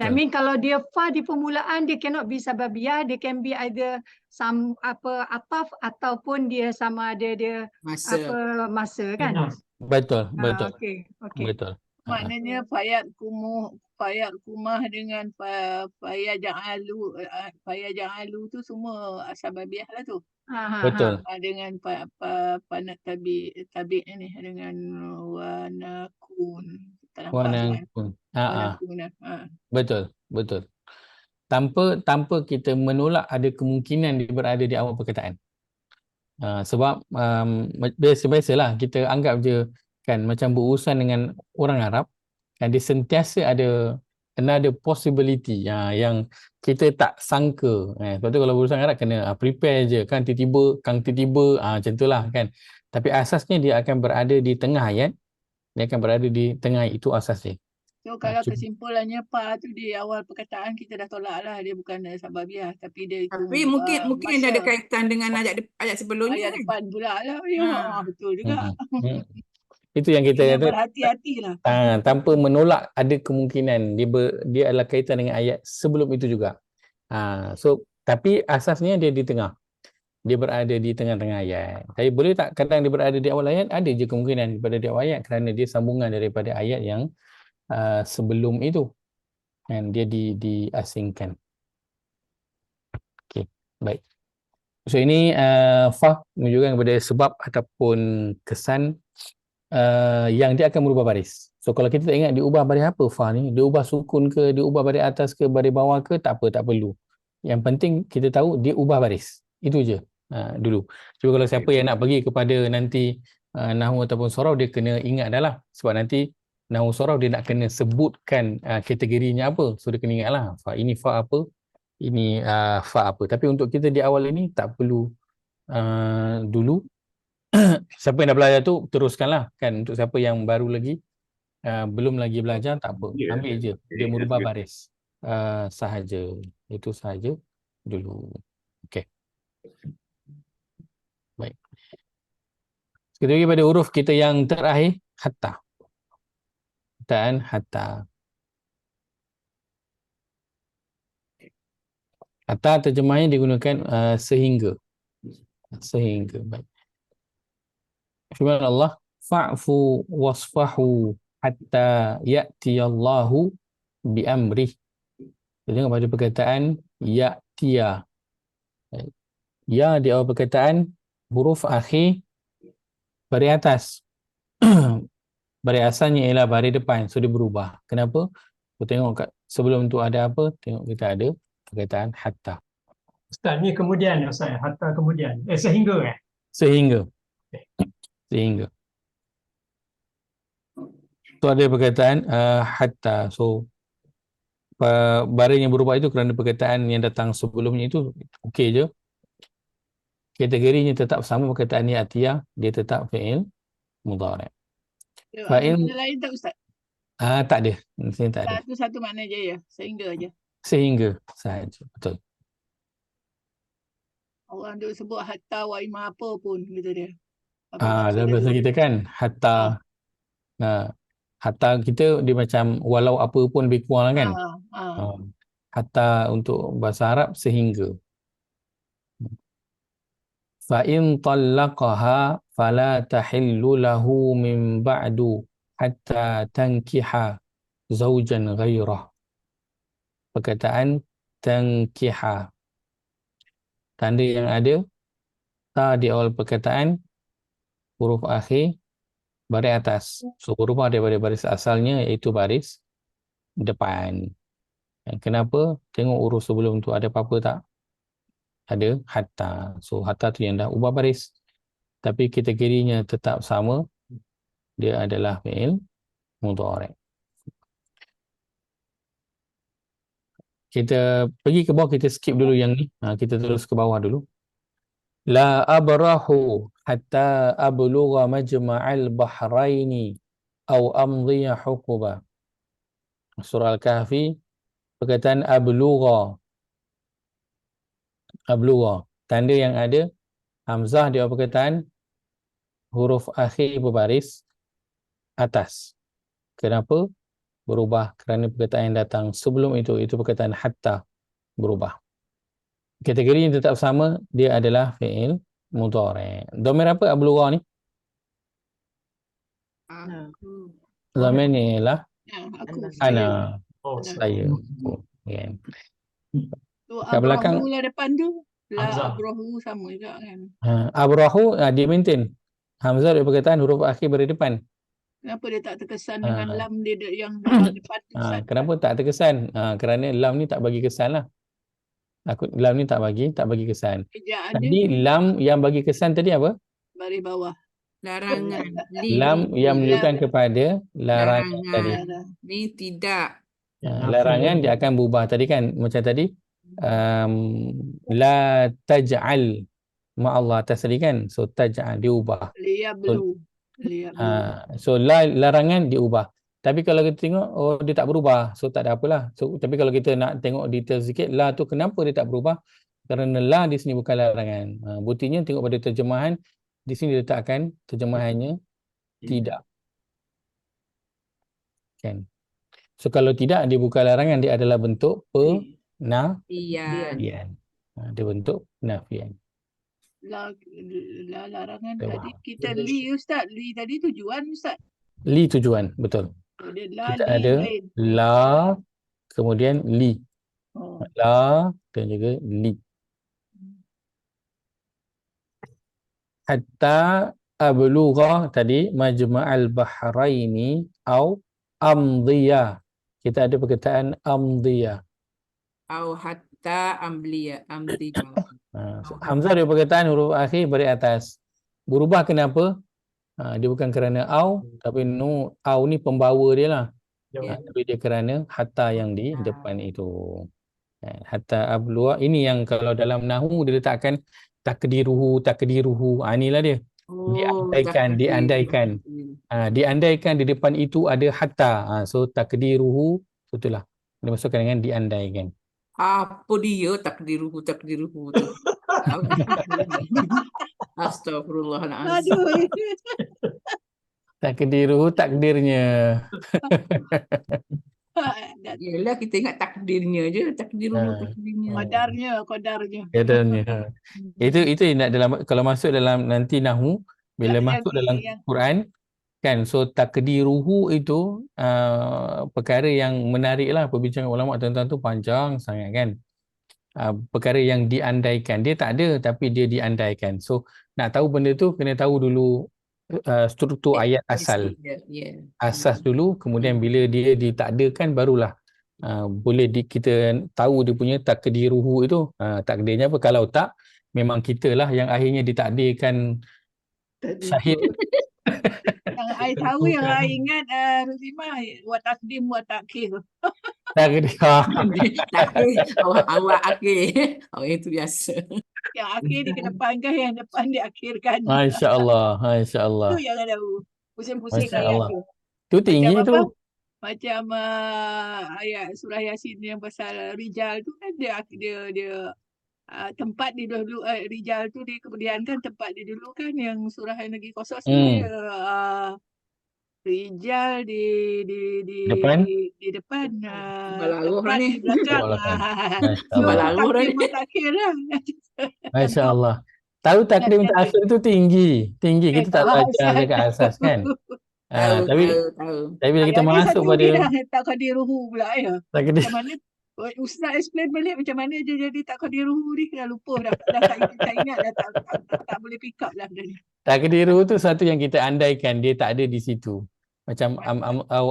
I mean kalau dia fa di permulaan, dia cannot be sababiyah, dia can be either some ataf ataupun dia sama ada dia masa kan? Betul. Okey. Betul. Maknanya fayat kumah dengan fayat ja'alu tu semua sababiah lah tu. Betul. Dengan panat tabi ni dengan wanakun. Wanakun. Betul. Tanpa kita menolak ada kemungkinan dia berada di awal perkataan. Sebab biasa-biasalah kita anggap je kan, macam berurusan dengan orang Arab kan, dia sentiasa ada another possibility yang kita tak sangka. Sebab tu kalau berurusan Arab kena prepare je kan, tiba-tiba macam itulah kan. Tapi asasnya dia akan berada di tengah ayat. Dia akan berada di tengah, itu asasnya. So kalau kesimpulannya pa tu di awal perkataan kita dah tolak lah, dia bukan sababiah tapi dia itu mungkin dia ada kaitan dengan ayat sebelumnya. Ayat depan pula lah. Ya, betul juga. Itu yang kita kata, berhati-hatilah. Tanpa menolak ada kemungkinan dia adalah kaitan dengan ayat sebelum itu juga. So tapi asasnya dia di tengah. Dia berada di tengah-tengah ayat. Tapi boleh tak kadang dia berada di awal ayat? Ada je kemungkinan berada di awal ayat kerana dia sambungan daripada ayat yang sebelum itu. Dan dia diasingkan. Okey, baik. So ini fa menunjukkan kepada sebab ataupun kesan yang dia akan merubah baris. So kalau kita tak ingat dia ubah baris apa fa ni, dia ubah sukun ke, dia ubah baris atas ke, baris bawah ke, tak perlu. Yang penting kita tahu dia ubah baris. Itu je dulu. Cuba kalau siapa yang nak pergi kepada nanti nahwu ataupun sorau, dia kena ingat dah lah. Sebab nanti nahwu sorau dia nak kena sebutkan kategorinya apa. So dia kena ingat lah, fa ini fa apa, ini fa apa. Tapi untuk kita di awal ini tak perlu dulu. Siapa yang dah belajar tu teruskanlah kan. Untuk siapa yang baru lagi belum lagi belajar, tak apa, ambil je, dia merubah baris sahaja. Itu sahaja dulu. Okey, baik. Sekali lagi pada huruf kita yang terakhir, hatta. Dan hatta. Hatta terjemahnya digunakan sehingga. Baik. Firman Allah, fa'fu wasfahu hatta ya'tiyallahu bi'amrih. Jadi pada perkataan ya'tiya. Ya di awal perkataan, huruf akhir baris atas. Baris asalnya ialah baris depan, so dia berubah. Kenapa? Kita tengok kat sebelum tu ada apa? Tengok kita ada perkataan hatta. Ustaz, ni kemudian Ustaz, hatta kemudian. Sehingga Sehingga. So ada perkataan hatta. So baris yang berubah itu kerana perkataan yang datang sebelumnya itu okey je. Kategorinya tetap sama perkataan ni atiyah, dia tetap fi'il mudhari'. Fa in Makna lain tak Ustaz? tak ada, sini tak ada. Satu makna je ya, sehingga je. Sehingga sahaja, betul. Orang duk sebut hatta wa ima apa pun gitu dia. Apa Dalam maksud bahasa dia? kita kan hatta hatta kita dia macam walau apa pun lebih kurang lah kan. Hatta untuk bahasa Arab sehingga. Fa in talaqaha fala tahillu lahu min ba'du hatta tankiha zawjan ghairah. Perkataan tankiha, tanda yang ada ta di awal perkataan, huruf akhir baris atas. So berubah daripada baris asalnya iaitu baris depan. Kenapa? Tengok huruf sebelum tu ada apa-apa tak? Ada hatta. So hatta tu yang dah ubah baris. Tapi kategorinya tetap sama. Dia adalah fi'il mudhari'. Kita pergi ke bawah, kita skip dulu yang ni. Kita terus ke bawah dulu. La abrahu hatta ablugha majma'al bahraini aw amdhiya huquba. Surah Al-Kahfi, perkataan ablugha. Ablugha, tanda yang ada hamzah di awal perkataan, huruf akhir berbaris atas. Kenapa berubah? Kerana perkataan yang datang sebelum itu perkataan hatta, berubah. Kategori yang tetap sama, dia adalah fi'il mudhari'. Dhamir apa ablugha ni? Dhamir ni ialah Aku. ana, Oh, saya. Kan. Tu Kat belakang abrahu lah depan tu. La Hamzah. abrahu sama juga kan. abrahu dia maintain. Hamzah dari perkataan huruf akhir berada depan. Kenapa dia tak terkesan dengan lam dia yang depan tu Ustaz? Kenapa tak terkesan? Kerana lam ni tak bagi kesan lah. Lam ni tak bagi kesan. Ejak ada Tadi lam yang bagi kesan tadi apa? baris bawah. Larangan. Lam yang menunjukkan kepada larangan tadi. Ni tidak. Larangan dia akan berubah tadi kan. Macam tadi la taj'al ma'allah atas tadi kan. So taj'al diubah. Liyablu. So larangan diubah. Tapi kalau kita tengok dia tak berubah, so tak ada apalah. So tapi kalau kita nak tengok detail sikit, la tu kenapa dia tak berubah? Kerana la di sini bukan larangan. Buktinya tengok pada terjemahan, di sini diletakkan terjemahannya tidak. Kan. So kalau tidak, dia bukan larangan, dia adalah bentuk Iya. Dia bentuk nafian. Larangan tadi kita li Ustaz. Li tadi tujuan Ustaz. Li tujuan, betul. Kita ada la, kemudian li. La dan juga li. Hatta ablugha tadi majma'al bahraini au amdhiya. Kita ada perkataan amdhiya. Au hatta amdhiya. Hamzah dia perkataan huruf akhir baris atas. Berubah kenapa? Dia bukan kerana au, tapi au ni pembawa dia lah. Tapi dia kerana hatta yang di depan itu. Hatta ablugha, ini yang kalau dalam nahwu dia letakkan takdiruhu. Inilah dia. Diandaikan. Diandaikan di depan itu ada hatta. So takdiruhu, itulah. Dia masukkan dengan diandaikan. Apa dia takdiruhu tu? Astagfirullahaladzim. Aduh. Takdiruhu, takdirnya. Yelah, kita ingat takdirnya je. Takdiruhu, takdirnya. Qadarnya. Itu nak dalam, kalau masuk dalam nanti nahwu, bila masuk dalam Quran kan, so takdiruhu itu perkara yang menarik lah. Perbincangan ulama tentang tu panjang sangat kan. Perkara yang diandaikan, dia tak ada tapi dia diandaikan. So nak tahu benda tu kena tahu dulu struktur ayat asal. Asas dulu, kemudian bila dia ditakdirkan barulah boleh kita tahu dia punya takdiruhu itu. Takdirnya apa? Kalau tak, memang kita lah yang akhirnya ditakdirkan syahid. Yang I tahu, yang Tentukan. I ingat Ruzimah, wa takdim wa takhir. Takdir. Awak akhir. Oh, itu biasa. Yang akhir dikedepankan, yang depan diakhirkan. Masya Allah, Masya Allah, Itu yang ada pusing-pusing Masya ayat Allah. tu. Tu tinggi Macam tu. apa? Macam ayat surah Yasin yang pasal rijal tu kan dia tempat dia dulu rijal tu dia kemudian kan tempat dia dulu kan yang surah yang lagi kosong tu dia rijal Depan. di depan Balaruh tempat ni. di belakang. Masya So Allah. Balaruh takdir ni. mutakhir lah. Masya Allah. Tahu takdim terakhir tu tinggi. Tinggi. Kita tak belajar dekat asas kan. Tapi bila kita Ayat dia masuk satu pada dia dah takdiruhu pula ya. takdir. Macam mana Ustaz explain balik macam mana dia jadi takdiruhu ni, dah lupa dah tak ingat dah, tak boleh pick up dah dah ni. Takdiru tu satu yang kita andaikan dia tak ada di situ. Macam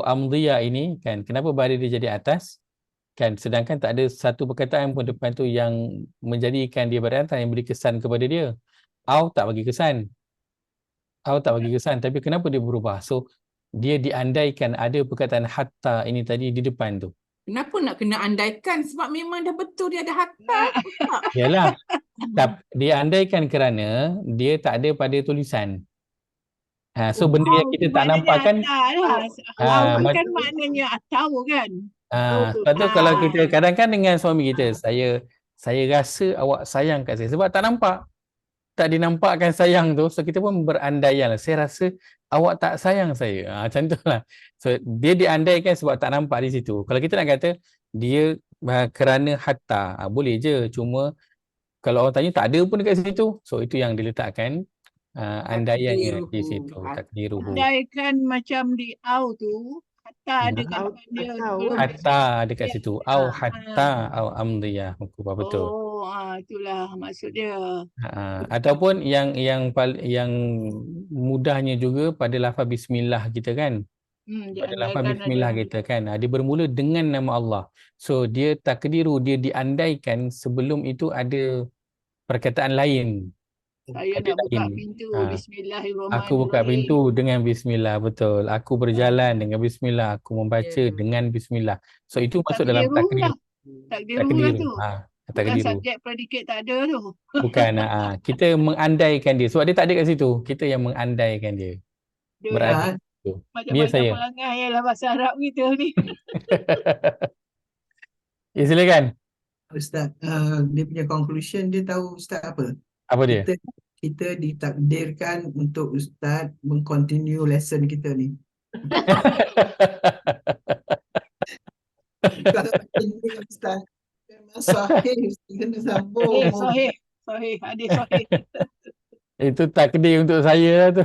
amdiyah ini kan, kenapa baris dia jadi atas? Kan, sedangkan tak ada satu perkataan pun depan tu yang menjadikan dia beratas, yang beri kesan kepada dia. Au tak bagi kesan. Tapi kenapa dia berubah? So, dia diandaikan ada perkataan hatta ini tadi di depan tu. Kenapa nak kena andaikan? Sebab memang dah betul dia ada hatta. Yalah. Dia andaikan kerana dia tak ada pada tulisan. So benda yang kita tak nampak kan, Kan maknanya atau kan. sebab tu kalau kita kadang-kadang dengan suami kita, saya rasa awak sayang kat saya sebab tak nampak. Tak dinampakkan sayang tu, so kita pun berandaian. Saya rasa awak tak sayang saya. Macam tu lah. So dia diandaikan sebab tak nampak di situ. Kalau kita nak kata dia kerana hatta, boleh je. Cuma kalau orang tanya tak ada pun dekat situ. So itu yang diletakkan andaiannya di situ. Takdiruhu. Andaikan macam di au tu, hatta ada kat depan dia. Hatta dekat situ. Au hatta au amdiyah. Betul. Itulah maksud dia. Ataupun yang mudahnya juga pada lafaz bismillah kita kan. Pada lafaz bismillah kita kan. Dia bermula dengan nama Allah. So dia takdiru, dia diandaikan sebelum itu ada perkataan lain. Saya nak buka pintu, bismillahirrahmanirrahim. Aku buka pintu dengan bismillah, betul. Aku berjalan dengan bismillah, aku membaca dengan bismillah. So itu masuk dalam takdir. Takdiru tu. Bukan Takdiru. subjek predikat tak ada tu. Bukan. Kita mengandaikan dia. Sebab dia tak ada kat situ. Kita yang mengandaikan dia. Berada situ. Macam-macam perangai lah bahasa Arab kita ni. Ya, silakan. Ustaz, dia punya conclusion dia tahu Ustaz apa? Apa dia? Kita ditakdirkan untuk Ustaz mengcontinue lesson kita ni. Kalau ini Ustaz memang sahih, kena sambung. Sahih, hadis sahih. Itu takdir untuk saya lah tu.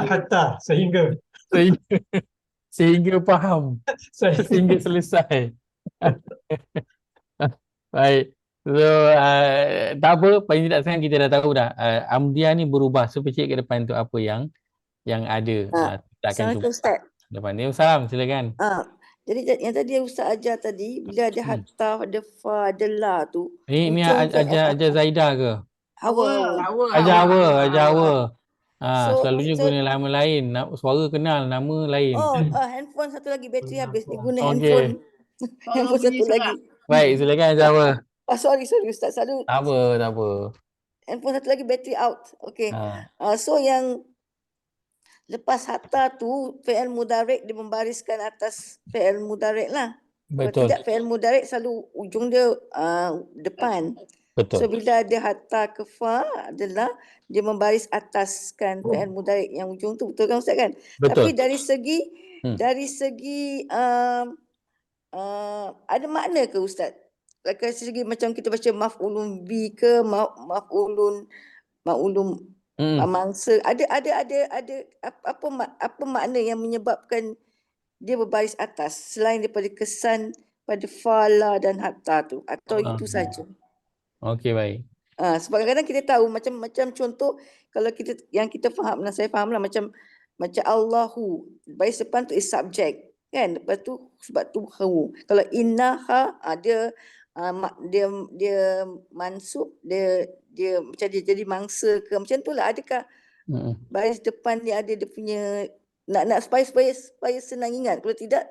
Hatta, sehingga faham. Sehingga selesai. Baik. So, tak apa, paling tidak sekarang kita dah tahu dah. Amdiyah ni berubah. So, pecik ke depan tu apa yang ada. Assalamualaikum Ustaz. Depan ni. Salam, silakan. Jadi yang tadi Ustaz ajar tadi, bila ada hatta, ada fa, ada la tu. Ni ajar Zaidah ke? Hawa. Ajar Hawa. Selalunya guna nama lain. Suara kenal, nama lain. Handphone satu lagi, bateri habis. Dia guna handphone. Handphone satu lagi. Baik, silakan ajar Hawa. Sorry Ustaz. Selalu. Tak apa. Handphone satu lagi, bateri out. Okay. So yang lepas hatta tu, fi'il mudhari' dia membariskan atas fi'il mudhari' lah. Betul. Kalau tidak, fi'il mudhari' selalu ujung dia depan. Betul. So bila ada hatta ke fa adalah dia membaris ataskan fi'il mudhari' yang ujung tu. Betul kan Ustaz kan? Betul. Tapi dari segi ada makna ke Ustaz? Dari segi macam kita baca maf'ulun bi ke maf'ulun mangsa, ada apa makna yang menyebabkan dia berbaris atas selain daripada kesan pada fala dan hatta tu, atau itu saja? Okey, baik. Sebab kadang-kadang kita tahu macam contoh kalau kita faham, dan saya faham lah, macam Allahu, baris depan tu is subject kan, lepas tu sebab tu hu. Kalau innaha dia mansub, dia macam dia jadi mangsa ke, macam tu lah. Adakah Baris depan dia ada dia punya nak supaya senang ingat. Kalau tidak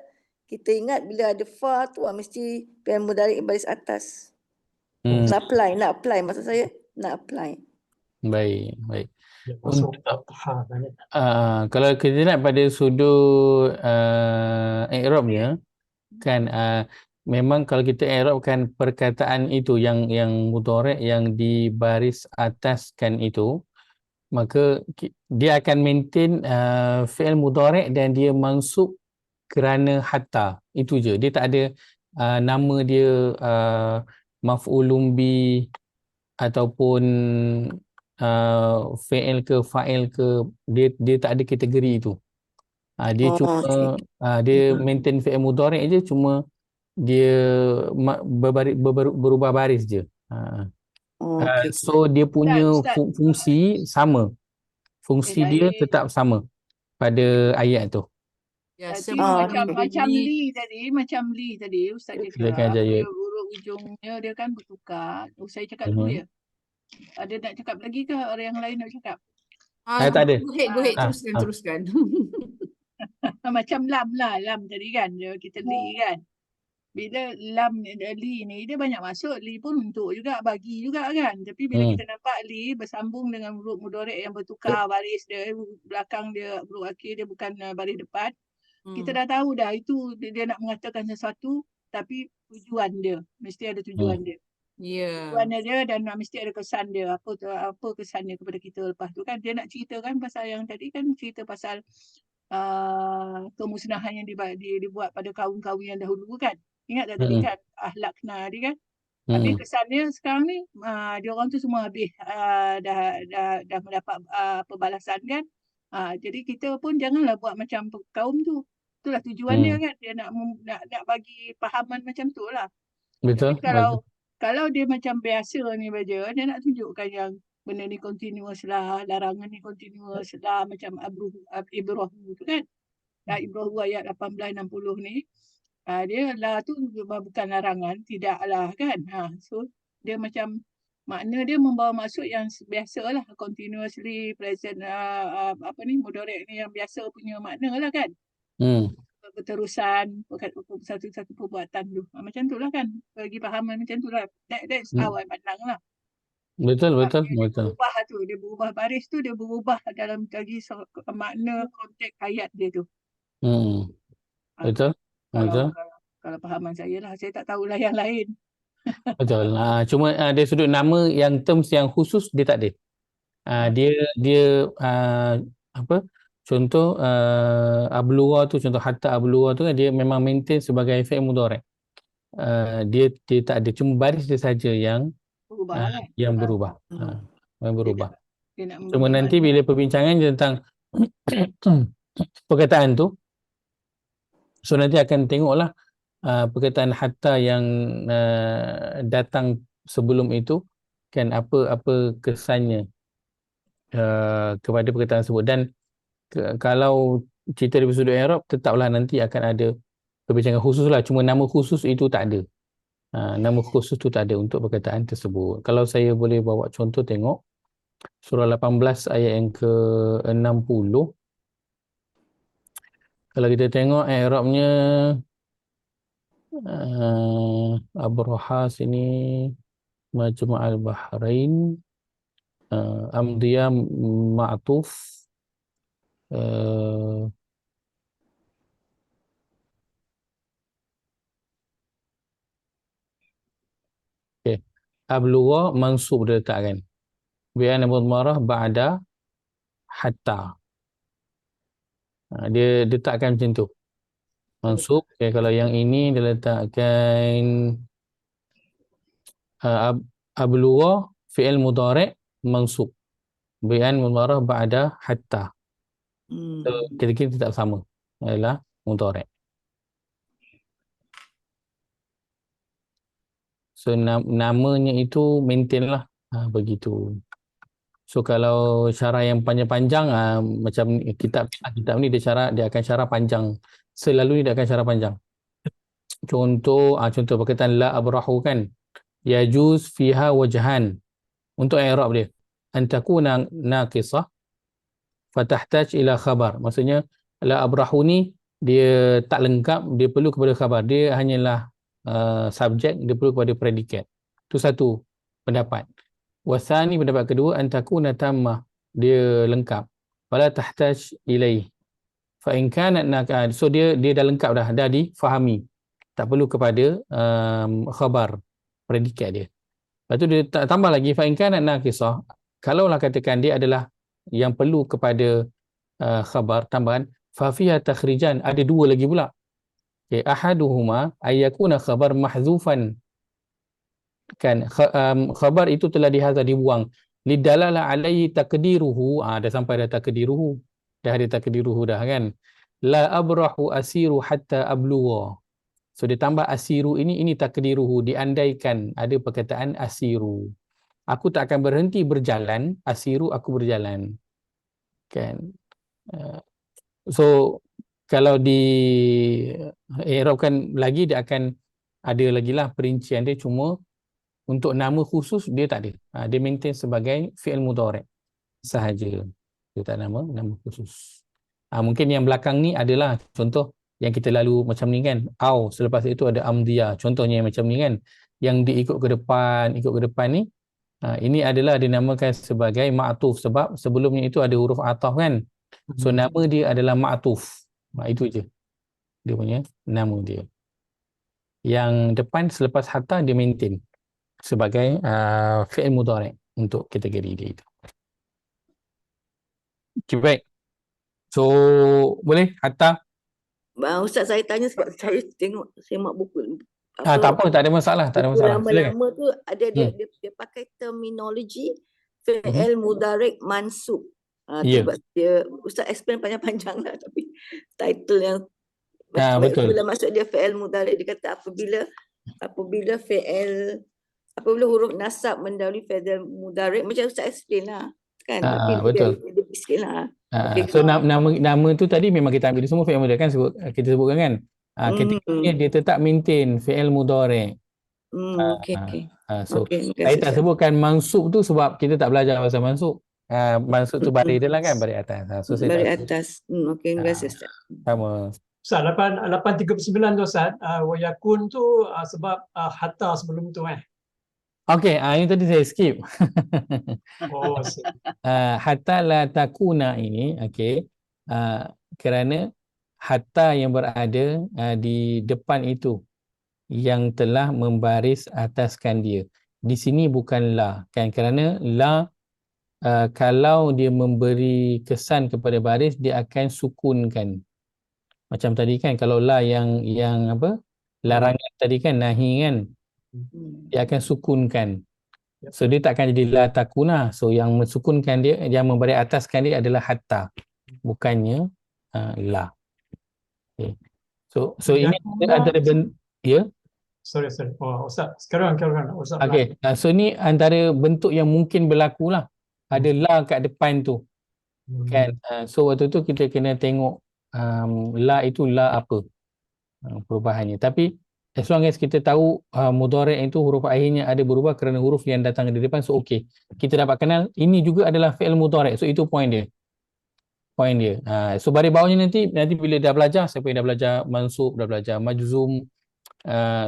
kita ingat bila ada fa tu mesti fi'il mudhari baris atas. Nak apply maksud saya nak apply. Baik, baik. Dia masuk fathah banyak. Kalau kita lihat pada sudut i'rabnya kan, memang kalau kita i'rabkan perkataan itu yang mudhari' yang di baris atas kan itu, maka dia akan maintain fi'il mudhari' dan dia mansub kerana hatta. Itu je. Dia tak ada nama dia maf'ulun bi ataupun fi'il ke fa'il ke, dia tak ada kategori itu. Dia cuma dia maintain fi'il mudhari' je, cuma dia berubah baris je. So dia punya Ustaz. fungsi sama. Fungsi dia tetap sama pada ayat tu. Ya, Tapi semua macam li tadi Ustaz Silakan cakap Jaya. dia huruf ujungnya dia kan bertukar. Saya cakap dulu ya. Ada nak cakap lagi ke orang yang lain nak cakap? Tak ada. Go ahead, teruskan. Macam lam tadi kan kita li kan. Bila lam li ni dia banyak masuk, li pun untuk juga bagi juga kan. Tapi bila kita nampak li bersambung dengan huruf mudhari' yang bertukar baris dia, belakang dia huruf akhir dia bukan baris depan. Kita dah tahu dah itu dia nak mengatakan sesuatu, tapi tujuan dia mesti ada tujuan dia. Tujuan dia dan mesti ada kesan dia. Apa kesan dia kepada kita lepas tu kan. Dia nak ceritakan pasal yang tadi kan, cerita pasal kemusnahan yang dibuat pada kaum-kaum yang dahulu kan. Ingat tak tadi kan ahlakna tadi kan. Habis kesannya sekarang ni dia orang tu semua habis dah mendapat pembalasan kan. Jadi kita pun janganlah buat macam kaum tu. Itulah tujuan dia kan. Dia nak bagi fahaman macam tu lah. Betul. Tapi kalau dia macam biasa ni baca, dia nak tunjukkan yang benda ni continuous lah, larangan ni continuous lah, macam Ibrah tu kan. Ibrah ayat 1860 ni. Dia lah tu bukan larangan, tidaklah kan. So dia macam makna dia membawa maksud yang biasa lah, continuously present mudhari' ni yang biasa punya makna lah kan. Keterusan satu perbuatan tu. Macam tu lah kan. Bagi fahaman macam tu lah. That's how I pandang lah. Betul. Dia berubah baris tu, dia berubah dalam segi makna konteks ayat dia tu. Betul. Kalau fahaman saya lah, saya tak tahulah yang lain. Betul. Cuma dari sudut nama yang terms yang khusus dia tak ada. Dia contoh ablugha tu, contoh hatta ablugha tu kan, dia memang maintain sebagai fi'il mudhari'. Dia tak ada, cuma baris dia saja yang berubah. Yang berubah. Cuma nanti bila perbincangan tentang perkataan tu, so nanti akan tengoklah perkataan hatta yang datang sebelum itu kan, apa kesannya kepada perkataan tersebut. Dan kalau cerita dari sudut i'rab, tetaplah nanti akan ada perbincangan khusus lah. Cuma nama khusus itu tak ada. Nama khusus tu tak ada untuk perkataan tersebut. Kalau saya boleh bawa contoh, tengok surah 18 ayat yang ke-60. Kalau kita tengok i'rabnya, Abraha sini Majma'al Bahrain, Amdiyah Ma'tuf, Ablugha mansub dia letakkan. Bi'an mudmarah ba'da hatta. Dia letakkan macam tu. Mansub. Kalau yang ini dia letakkan ablugha fi'il mudhari' mansub. Bi'an mudmarah ba'da hatta. So, kira-kira tetap sama. Adalah mudhari'. So namanya itu maintain lah. Begitu. So kalau syarah yang panjang-panjang, macam kitab ni dia akan syarah panjang. Selalu dia akan syarah panjang. Contoh perkataan la abrahu kan. Yajuz fiha wajhan. Untuk i'rab dia. Antakuna naqisah fatahtaj ila khabar. Maksudnya la abrahu ni dia tak lengkap, dia perlu kepada khabar. Dia hanyalah subjek, dia perlu kepada predikat. Itu satu pendapat. Wasani, pendapat kedua, antakuna tammah, dia lengkap. Fala tahtaj ilaih. Fa in kanat nakah, so dia dah lengkap dah difahami. Tak perlu kepada khabar, predikat dia. Lepas tu dia tambah lagi fa in kanat nakisah, kalaulah katakan dia adalah yang perlu kepada khabar tambahan, fa fiha takhrijan, ada dua lagi pula. Okay, ahaduhuma ayyakuna khabar mahzufan, kan khabar itu telah dihazaf, dibuang, lidalala alaihi takdiruhu, dah sampai dah takdiruhu, dah ada takdiruhu dah kan, la abrahu asiru hatta ablugha. So dia tambah asiru ini takdiruhu, diandaikan ada perkataan asiru, aku tak akan berhenti berjalan, asiru aku berjalan, kan. So kalau di i'rabkan lagi, dia akan ada lagi lah perincian dia, cuma untuk nama khusus dia tak ada. Dia maintain sebagai fi'il mudhari' sahaja. Dia tak nama khusus. Mungkin yang belakang ni adalah contoh yang kita lalu macam ni kan. Au, selepas itu ada amdiyah. Contohnya macam ni kan. Yang diikut ke depan ni. Ini adalah dinamakan sebagai ma'tuf sebab sebelumnya itu ada huruf ataf kan. So nama dia adalah ma'tuf. Itu je. Dia punya nama dia. Yang depan selepas hatta dia maintain sebagai fi'il mudhari' untuk kategori dia itu. Okay, baik. So boleh hatta. Ustaz, saya tanya sebab saya tengok semak buku. Tak apa, tak ada masalah, tak ada buku masalah. Silakan. lama-lama tu ada dia pakai terminologi fi'il mudhari' mansub. Ya. Sebab dia Ustaz explain panjang-panjang lah, tapi title yang betul. bila maksud dia fi'il mudhari', dia kata apabila huruf nasab mendahului fi'il mudhari', macam Ustaz explain lah kan, tapi betul. dia sikit lah. So nama tu tadi memang kita ambil semua fi'il mudhari' kan, kita sebutkan kan. Kategorinya dia tetap maintain fi'il mudhari'. Okay. So saya tak sebutkan mansub tu sebab kita tak belajar pasal mansub. Mansub tu baris dia lah kan, baris atas. So saya Baris atas. Okey, terima kasih Ustaz. Sama. Ustaz, 839 tu Ustaz, wayakun tu sebab hatta sebelum tu Okey, ini tadi saya skip. Oh, Hatta la takuna ini, okey. Kerana hatta yang berada di depan itu yang telah membaris ataskan dia. Di sini bukan la, kan? Kerana la kalau dia memberi kesan kepada baris, dia akan sukunkan. Macam tadi kan, kalau la yang apa? Larangan tadi kan, nahi kan? Dia akan sukunkan. So dia tak akan jadi la takuna. So yang mensukunkan dia, yang memberi ataskan dia adalah hatta, bukannya la. Okay. So ini antara ya. Sorry. Oh, Ustaz, sekarang Ustaz. Okey. So ni antara bentuk yang mungkin berlaku lah. Ada la kat depan tu. Kan? So waktu tu kita kena tengok la itu la apa perubahannya. Tapi as long as kita tahu mudhari' itu huruf akhirnya ada berubah kerana huruf yang datang dari depan, so okey. Kita dapat kenal ini juga adalah fi'il mudhari'. So itu point dia. So baris bawahnya nanti bila dah belajar, siapa yang dah belajar mansub, dah belajar majzum,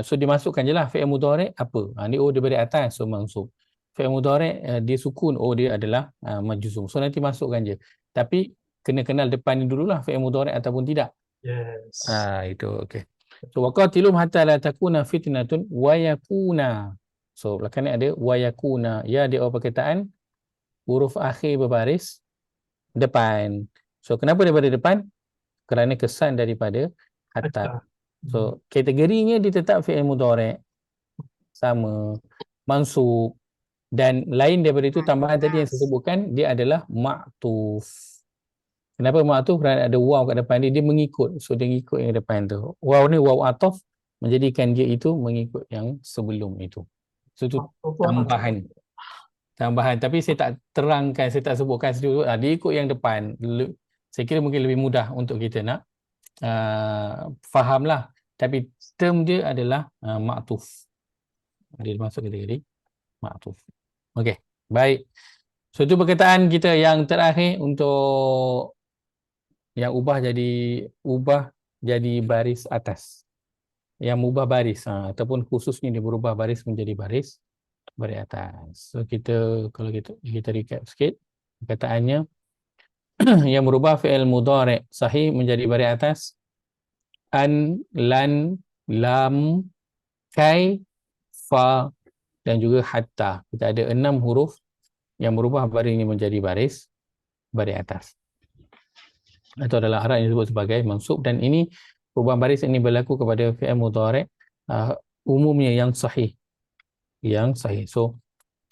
so dimasukkan je lah fi'il mudhari' apa. Ni dia baris atas, so mansub. Fi'il mudhari' dia sukun, dia adalah majzum. So nanti masukkan je. Tapi kena kenal depan ni dululah fi'il mudhari' ataupun tidak. Yes. Itu okey. So waqatilum hatta la takuna fitnatun wa yakuna. So belakang ni ada wa yakuna. Ya, dia perkataan huruf akhir berbaris depan. So kenapa daripada depan? Kerana kesan daripada hatta. So kategorinya dia tetap fi'il mudhari', sama, mansub, dan lain daripada itu tambahan tadi yang saya sebutkan, dia adalah ma'tuf. Kenapa ma'tuf? Kerana ada waw kat depan dia mengikut. So dia mengikut yang depan tu. Waw ni waw ataf, menjadikan dia itu mengikut yang sebelum itu. So itu tambahan. Tapi saya tak terangkan, saya tak sebutkan sedikit. Dia ikut yang depan. Saya kira mungkin lebih mudah untuk kita nak fahamlah. Tapi term dia adalah ma'tuf. Dia masuk kategori ma'tuf. Okey, baik. So itu perkataan kita yang terakhir untuk yang ubah jadi baris atas. Yang mengubah baris ataupun khususnya dia berubah baris menjadi baris atas. So kalau kita recap sikit perkataannya yang berubah fi'il mudhari' sahih menjadi baris atas an, lan, lam, kai, fa dan juga hatta. Kita ada 6 huruf yang berubah baris ini menjadi baris atas. Atau dalam Arab disebut sebagai mansub, dan ini perubahan baris ini berlaku kepada fi'il mudhari' umumnya yang sahih. So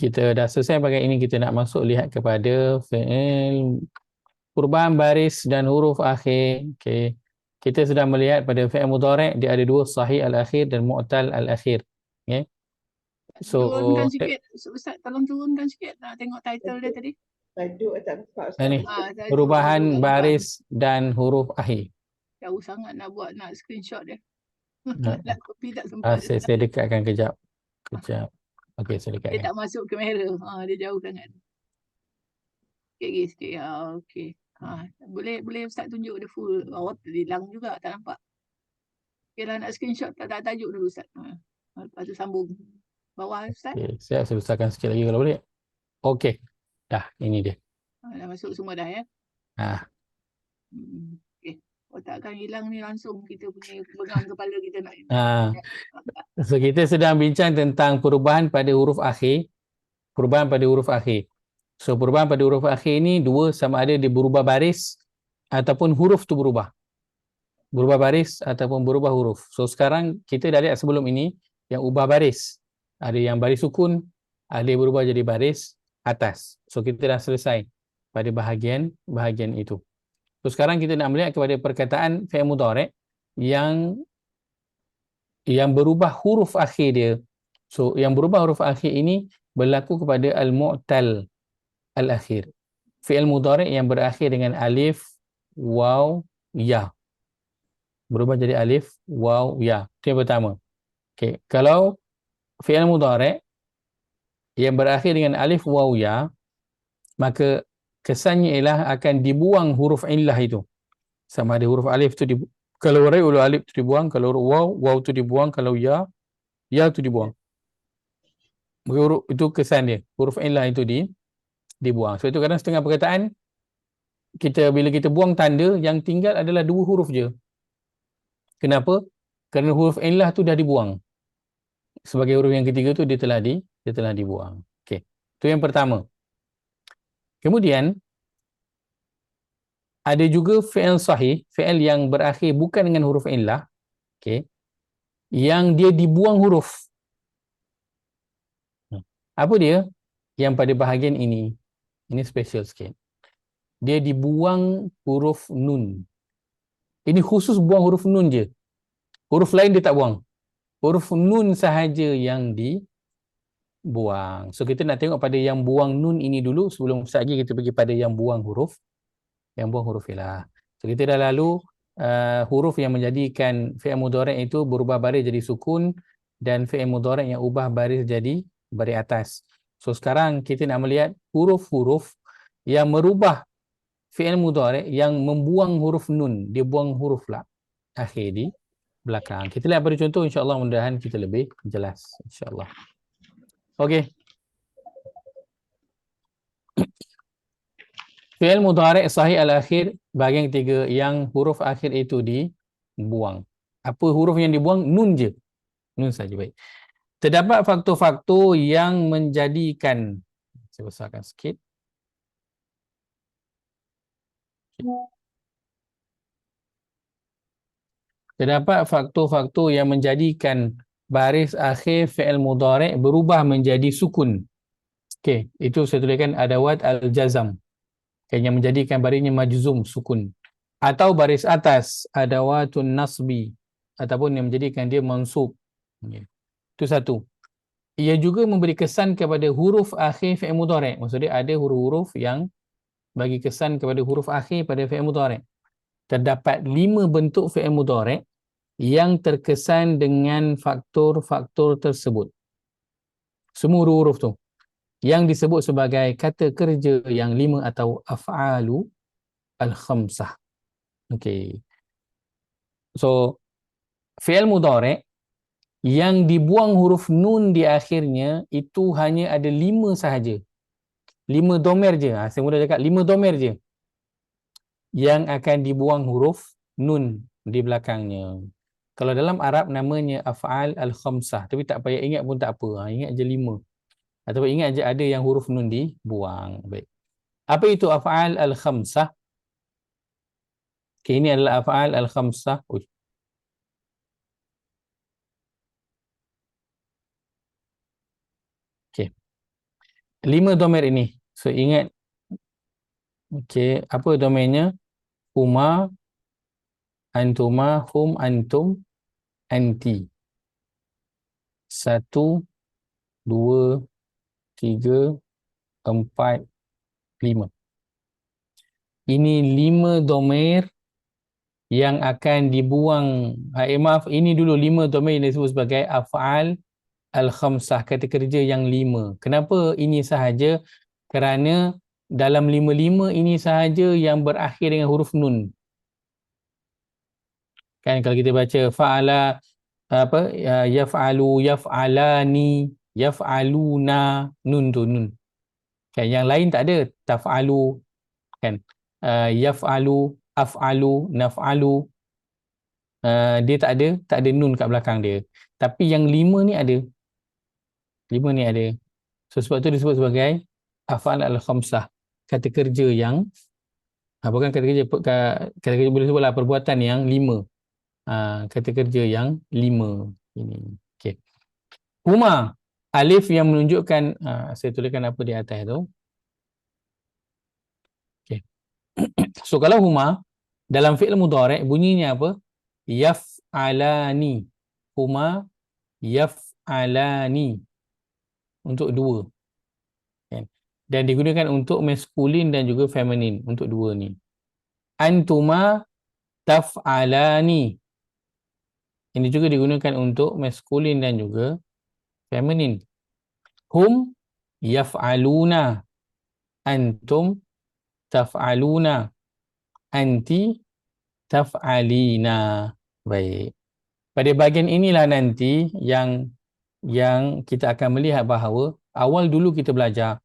kita dah selesai bagian ini, kita nak masuk lihat kepada fi'il perubahan baris dan huruf akhir. Okey. Kita sudah melihat pada fi'il mudhari' dia ada 2, sahih al-akhir dan mu'tal al-akhir. Okey. So Turunkan sikit, Ustaz, tolong turunkan sikit nak tengok title dia tadi. Tajuk tak nampak Ustaz. ini Tajuk perubahan tak nampak. baris dan huruf akhir. Jauh sangat nak screenshot dia. Nah. Nak copy tak sempat. Saya dekatkan kejap. Okey, saya Dia dekatkan. tak masuk kamera. Dia jauh sangat. Sikit. Okey. Boleh Ustaz tunjuk dia full. Hilang juga, tak nampak. Okey lah, nak screenshot tak tajuk dulu Ustaz. Lepas tu sambung. Bawah Ustaz. Okey, saya besarkan sikit lagi kalau boleh. Okey. Dah, ini dia. Dah masuk semua dah ya. Okey. Takkan hilang ni langsung kita punya pegang kepala kita nak. So kita sedang bincang tentang perubahan pada huruf akhir. So perubahan pada huruf akhir ni 2, sama ada dia berubah baris ataupun huruf tu berubah. Berubah baris ataupun berubah huruf. So sekarang kita dah lihat sebelum ini yang ubah baris. Ada yang baris sukun, ada yang berubah jadi baris atas. So kita dah selesai pada bahagian itu. So sekarang kita nak melihat kepada perkataan fi'il mudhari' yang berubah huruf akhir dia. So yang berubah huruf akhir ini berlaku kepada al-mu'tal al-akhir. Fi'il mudhari' yang berakhir dengan alif, waw, ya. Berubah jadi alif, waw, ya. Itu yang pertama. Okey, kalau fi'il mudhari' yang berakhir dengan alif, waw, ya, maka kesannya ialah akan dibuang huruf illah itu. Sama ada huruf alif tu kalau alif tu dibuang, kalau waw tu dibuang, kalau ya tu dibuang. Huruf itu kesan dia. Huruf illah itu dibuang. So itu kadang setengah perkataan bila kita buang tanda, yang tinggal adalah 2 huruf je. Kenapa? Kerana huruf illah tu dah dibuang. Sebagai huruf yang ketiga tu dia telah dibuang. Okey. Itu yang pertama. Kemudian ada juga fi'il sahih, fi'il yang berakhir bukan dengan huruf illah, okey, yang dia dibuang huruf. Apa dia? Yang pada bahagian ini special sikit. Dia dibuang huruf nun. Ini khusus buang huruf nun je. Huruf lain dia tak buang. Huruf nun sahaja yang dibuang. So kita nak tengok pada yang buang nun ini dulu sebelum sekejap lagi kita pergi pada yang buang huruf illah. So kita dah lalu huruf yang menjadikan fi'il mudhari' itu berubah baris jadi sukun dan fi'il mudhari' yang ubah baris jadi baris atas. So sekarang kita nak melihat huruf-huruf yang merubah fi'il mudhari' yang membuang huruf nun. Dia buang huruf lah akhir di belakang. Kita lihat pada contoh, insya-Allah mudah-mudahan kita lebih jelas, insya-Allah. Okey. Fi'il mudhari' sahih al-akhir bahagian ketiga yang huruf akhir itu dibuang. Apa huruf yang dibuang? Nun je. Nun saja, baik. Terdapat faktor-faktor yang menjadikan, saya besarkan sikit. Terdapat faktor-faktor yang menjadikan baris akhir fi'il mudhari' berubah menjadi sukun. Okey, itu saya tuliskan adawat al-jazam. Yang menjadikan barisnya majzum, sukun. Atau baris atas, adawatun nasbi, ataupun yang menjadikan dia mansub. Okay. Itu satu. Ia juga memberi kesan kepada huruf akhir fi'il mudhari'. Maksudnya ada huruf-huruf yang bagi kesan kepada huruf akhir pada fi'il mudhari'. Terdapat 5 bentuk fi'il mudhari' yang terkesan dengan faktor-faktor tersebut. Semua huruf tu. yang disebut sebagai kata kerja yang 5 atau af'alu al-khamsah. Okey. So fi'il mudhari' yang dibuang huruf nun di akhirnya itu hanya ada 5 sahaja. 5 domer je. Saya mudah cakap 5 domer je yang akan dibuang huruf nun di belakangnya. Kalau dalam Arab namanya af'al al-khamsah, tapi tak payah ingat pun tak apa. Ingat je 5. Ataupun ingat je ada yang huruf nun dibuang. Baik. Apa itu af'al al-khamsah? Okay, ini adalah af'al al-khamsah. Okay. 5 domer ini. So ingat. Okay, apa domainnya? Huma, antuma, hum, antum, anti. 1, 2, 3, 4, 5. Ini 5 domain yang akan dibuang. Maaf, ini dulu 5 domain yang disebut sebagai af'al al-khamsah, kata kerja yang 5. Kenapa ini sahaja? Kerana dalam 5-5 ini sahaja yang berakhir dengan huruf nun. Kan kalau kita baca fa'ala, apa, yaf'alu, yaf'alani, yaf'aluna, nun tu nun. Kan yang lain tak ada, taf'alu, kan, yaf'alu, af'alu, naf'alu, dia tak ada nun kat belakang dia. Tapi yang 5 ni ada. 5 ni ada. So sebab tu disebut sebagai af'al al-khamsah, kata kerja yang bukan kata kerja boleh sebutlah perbuatan yang 5. Kata kerja yang 5 ini. Okey. Huma, alif yang menunjukkan, saya tuliskan apa di atas tu. Okey. So kalau huma dalam fi'il mudhari' bunyinya apa? Yaf'alani. Huma yaf'alani. Untuk 2. Okay. Dan digunakan untuk maskulin dan juga feminin, untuk 2 ni. Antuma taf'alani. Ini juga digunakan untuk maskulin dan juga feminin. Hum yaf'aluna. Antum taf'aluna. Anti taf'alina. Baik. Pada bahagian inilah nanti yang kita akan melihat bahawa awal dulu kita belajar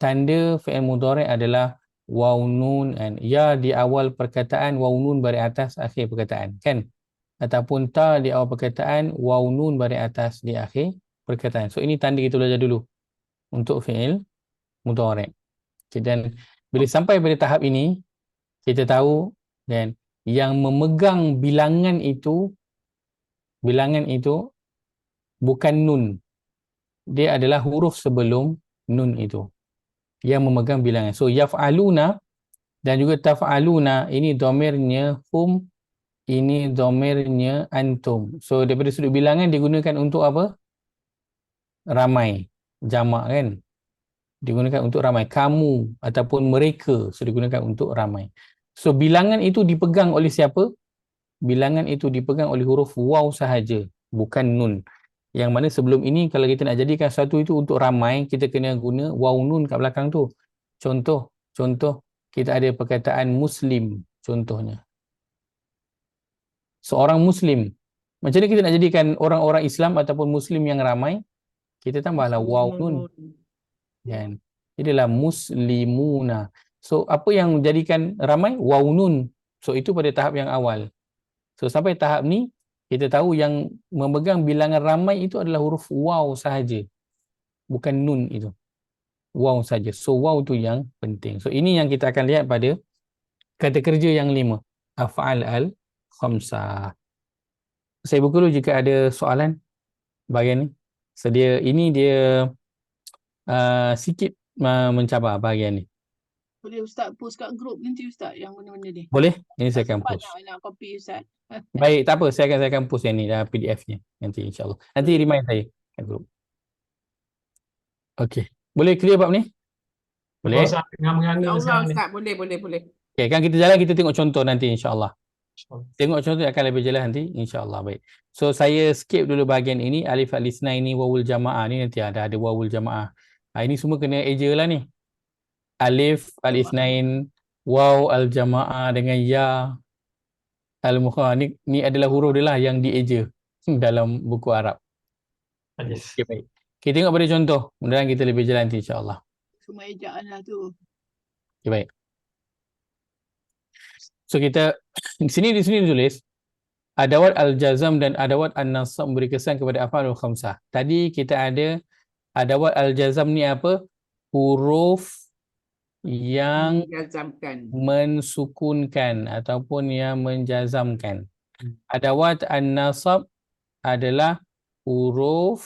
tanda fi'il mudhari' adalah waw nun and ya di awal perkataan, waw nun baris atas akhir perkataan, kan? Ataupun ta di awal perkataan, waw nun baris atas di akhir perkataan. So ini tanda kita belajar dulu untuk fi'il mudhari'. Dan bila sampai pada tahap ini kita tahu dan yang memegang bilangan itu bukan nun. Dia adalah huruf sebelum nun itu yang memegang bilangan. So yaf'aluna dan juga taf'aluna, ini domirnya hum, ini domirnya antum. So daripada sudut bilangan digunakan untuk apa? Ramai, jamak kan? Digunakan untuk ramai. Kamu ataupun mereka, so digunakan untuk ramai. So bilangan itu dipegang oleh siapa? Bilangan itu dipegang oleh huruf waw sahaja, bukan nun. Yang mana sebelum ini kalau kita nak jadikan satu itu untuk ramai, kita kena guna waw nun kat belakang tu. Contoh kita ada perkataan muslim contohnya. Seorang muslim. Macam mana kita nak jadikan orang-orang Islam ataupun muslim yang ramai? Kita tambahlah waw nun. Kan? Inilah muslimuna. So apa yang menjadikan ramai? Waw nun. So itu pada tahap yang awal. So sampai tahap ni kita tahu yang memegang bilangan ramai itu adalah huruf waw sahaja. Bukan nun itu. Waw saja. So waw tu yang penting. So ini yang kita akan lihat pada kata kerja yang 5. Af'al al-khamsah. Saya buka dulu jika ada soalan bahagian ni. Sedia ini dia sikit mencabar bahagian ni. Boleh Ustaz post kat grup nanti Ustaz yang benda-benda ni. Boleh? Ini saya akan Sempat post. nak copy Ustaz. Baik, tak apa. Saya akan post yang ni dalam PDF-nya nanti insya-Allah. Nanti remind saya kat grup. Okey. Boleh clear bab ni? Boleh? Ustaz tengah menganga Allah sekarang ni. Ustaz, boleh. Okey, kan kita jalan kita tengok contoh nanti insya-Allah. Tengok contoh akan lebih jelas nanti insya-Allah. Baik. So saya skip dulu bahagian ini, alif al-isna ini wawul jamaah ni nanti ada wawul jamaah. Ini semua kena eja lah ni. Alif, al-ithnain, waw, al-jamaah dengan ya, al-mukha. Ni adalah huruf dia lah yang dieja dalam buku Arab. Hadis. Okay, baik. Kita tengok pada contoh. Mudah-mudahan kita lebih jalan nanti insya-Allah. Semua ejaan lah tu. Okay, baik. So kita di sini ditulis adawat al-jazam dan adawat an-nasab memberi kesan kepada af'alul khamsah. Tadi kita ada adawat al-jazam ni apa? Huruf yang Menjazamkan. mensukunkan ataupun yang menjazamkan. Adawat an-nasab adalah huruf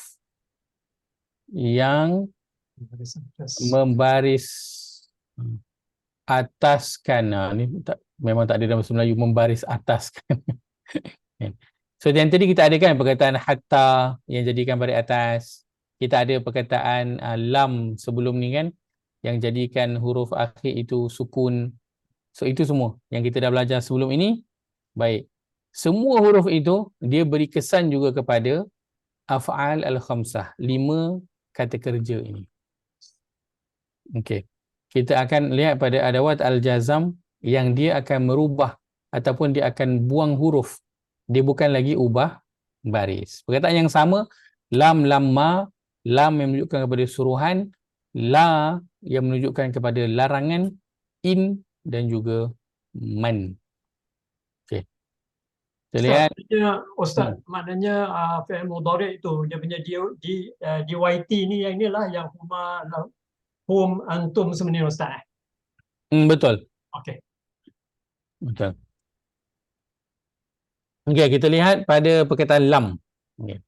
yang membaris ataskan. Ni memang tak ada dalam bahasa Melayu, membaris ataskan. So yang tadi kita ada kan perkataan hatta yang jadikan baris atas. Kita ada perkataan lam sebelum ni kan yang jadikan huruf akhir itu sukun. So itu semua yang kita dah belajar sebelum ini. Baik. Semua huruf itu dia beri kesan juga kepada af'al al-khamsah, 5 kata kerja ini. Okey. Kita akan lihat pada adawat al-jazam yang dia akan merubah ataupun dia akan buang huruf. Dia bukan lagi ubah baris. Perkataan yang sama, lam, lamma, lam yang menunjukkan kepada suruhan, la yang menunjukkan kepada larangan, in dan juga man. Okey. Kita lihat. Ustaz, maknanya fi'il mudhari' itu dia punya DYT ni yang inilah yang hum antum sebenarnya Ustaz. Betul. Okey. Betul. Okey, kita lihat pada perkataan lam. Okay.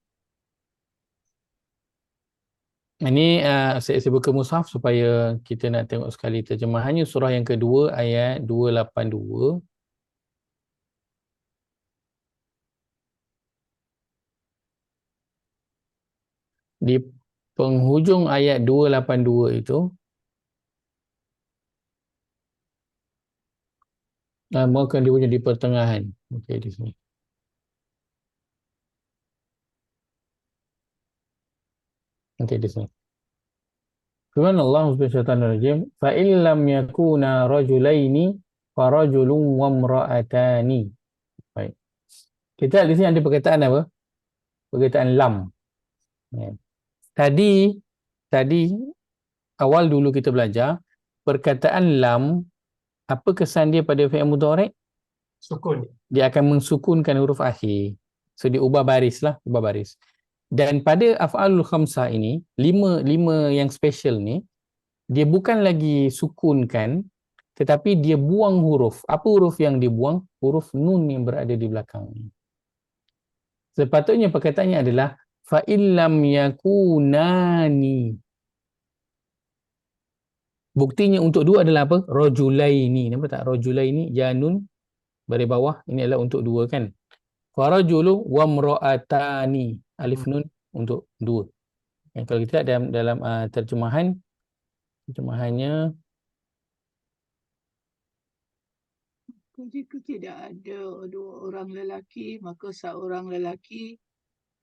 Ini saya buka mushaf supaya kita nak tengok sekali terjemahannya. Surah yang kedua ayat 282. Di penghujung ayat 282 itu mungkin dia punya di pertengahan. Okey, di sini. Okey, di sini. Firman Allah Subhanahu fa in lam yakuna rajulaini fa rajulun wa imra'atani. Baik. Kita di sini ada perkataan apa? Perkataan lam. Ya. Tadi awal dulu kita belajar perkataan lam, apa kesan dia pada fi'il mudhari'? Sukun. Dia akan mensukunkan huruf akhir. So dia ubah baris lah, ubah baris. Dan pada af'alul khamsah ini, lima yang special ni, dia bukan lagi sukunkan, tetapi dia buang huruf. Apa huruf yang dibuang? Huruf nun yang berada di belakang. Sepatutnya perkataannya adalah fa'illam yakunani. Buktinya untuk dua adalah apa? Rajulaini. Nampak tak? Rajulaini, ya nun, baris bawah. Ini adalah untuk dua kan? Farajulu wa mra'atani. Alif nun untuk dua. Yang kalau kita lihat dalam terjemahannya, jika tidak ada dua orang lelaki, maka seorang lelaki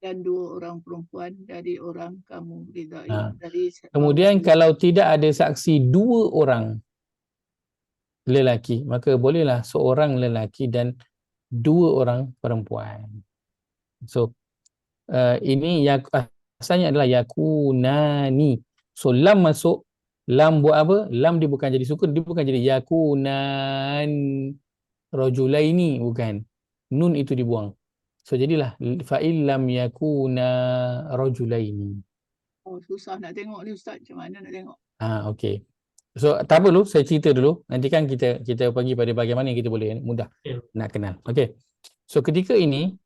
dan dua orang perempuan dari orang kamu ridai. Kemudian kalau tidak ada saksi dua orang lelaki, maka bolehlah seorang lelaki dan dua orang perempuan. So ini yang asalnya adalah yakunani. So lam masuk, lam buat apa? Lam dia bukan jadi sukun, dia bukan jadi yakunan rajulaini, bukan. Nun itu dibuang. So jadilah fa illam yakuna rajulaini. Oh, susah nak tengok ni Ustaz, macam mana nak tengok? Okey. So tak apa dulu, saya cerita dulu. Nanti kan kita pergi pada bagaimana yang kita boleh mudah nak kenal. Okey. So ketika ini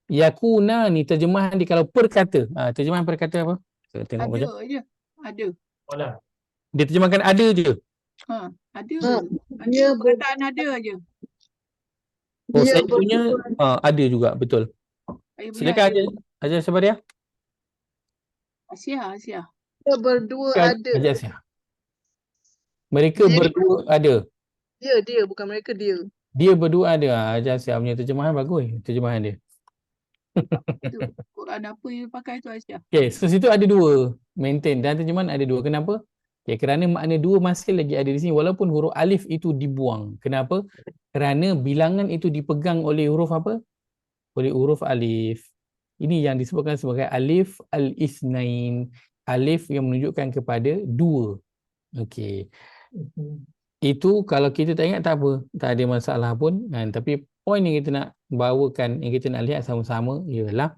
yakuna ni terjemahan dia kalau perkata. Terjemahan perkata apa? Saya tengok Ada macam. je. Ada. Dia terjemahkan ada je. Ada. Ada perkataan ada je. Oh, saya punya ada juga, betul. Silakan Ajar Sabaria. Asia. Dia berdua ada. Ajar Asia. Mereka berdua ada. Dia bukan mereka, dia. Dia berdua ada. Ajar Asia punya terjemahan bagus. Terjemahan dia. Itu Quran apa yang pakai tu Asia? Okey, so situ ada dua. maintain dan terjemahan ada dua. Kenapa? Okay, kerana makna dua masih lagi ada di sini walaupun huruf alif itu dibuang. Kenapa? Kerana bilangan itu dipegang oleh huruf apa? Oleh huruf alif. Ini yang disebutkan sebagai alif al-ithnain. Alif yang menunjukkan kepada dua. Okey. Itu kalau kita tak ingat tak apa, tak ada masalah pun kan. Tapi poin yang kita nak bawakan, yang kita nak lihat sama-sama ialah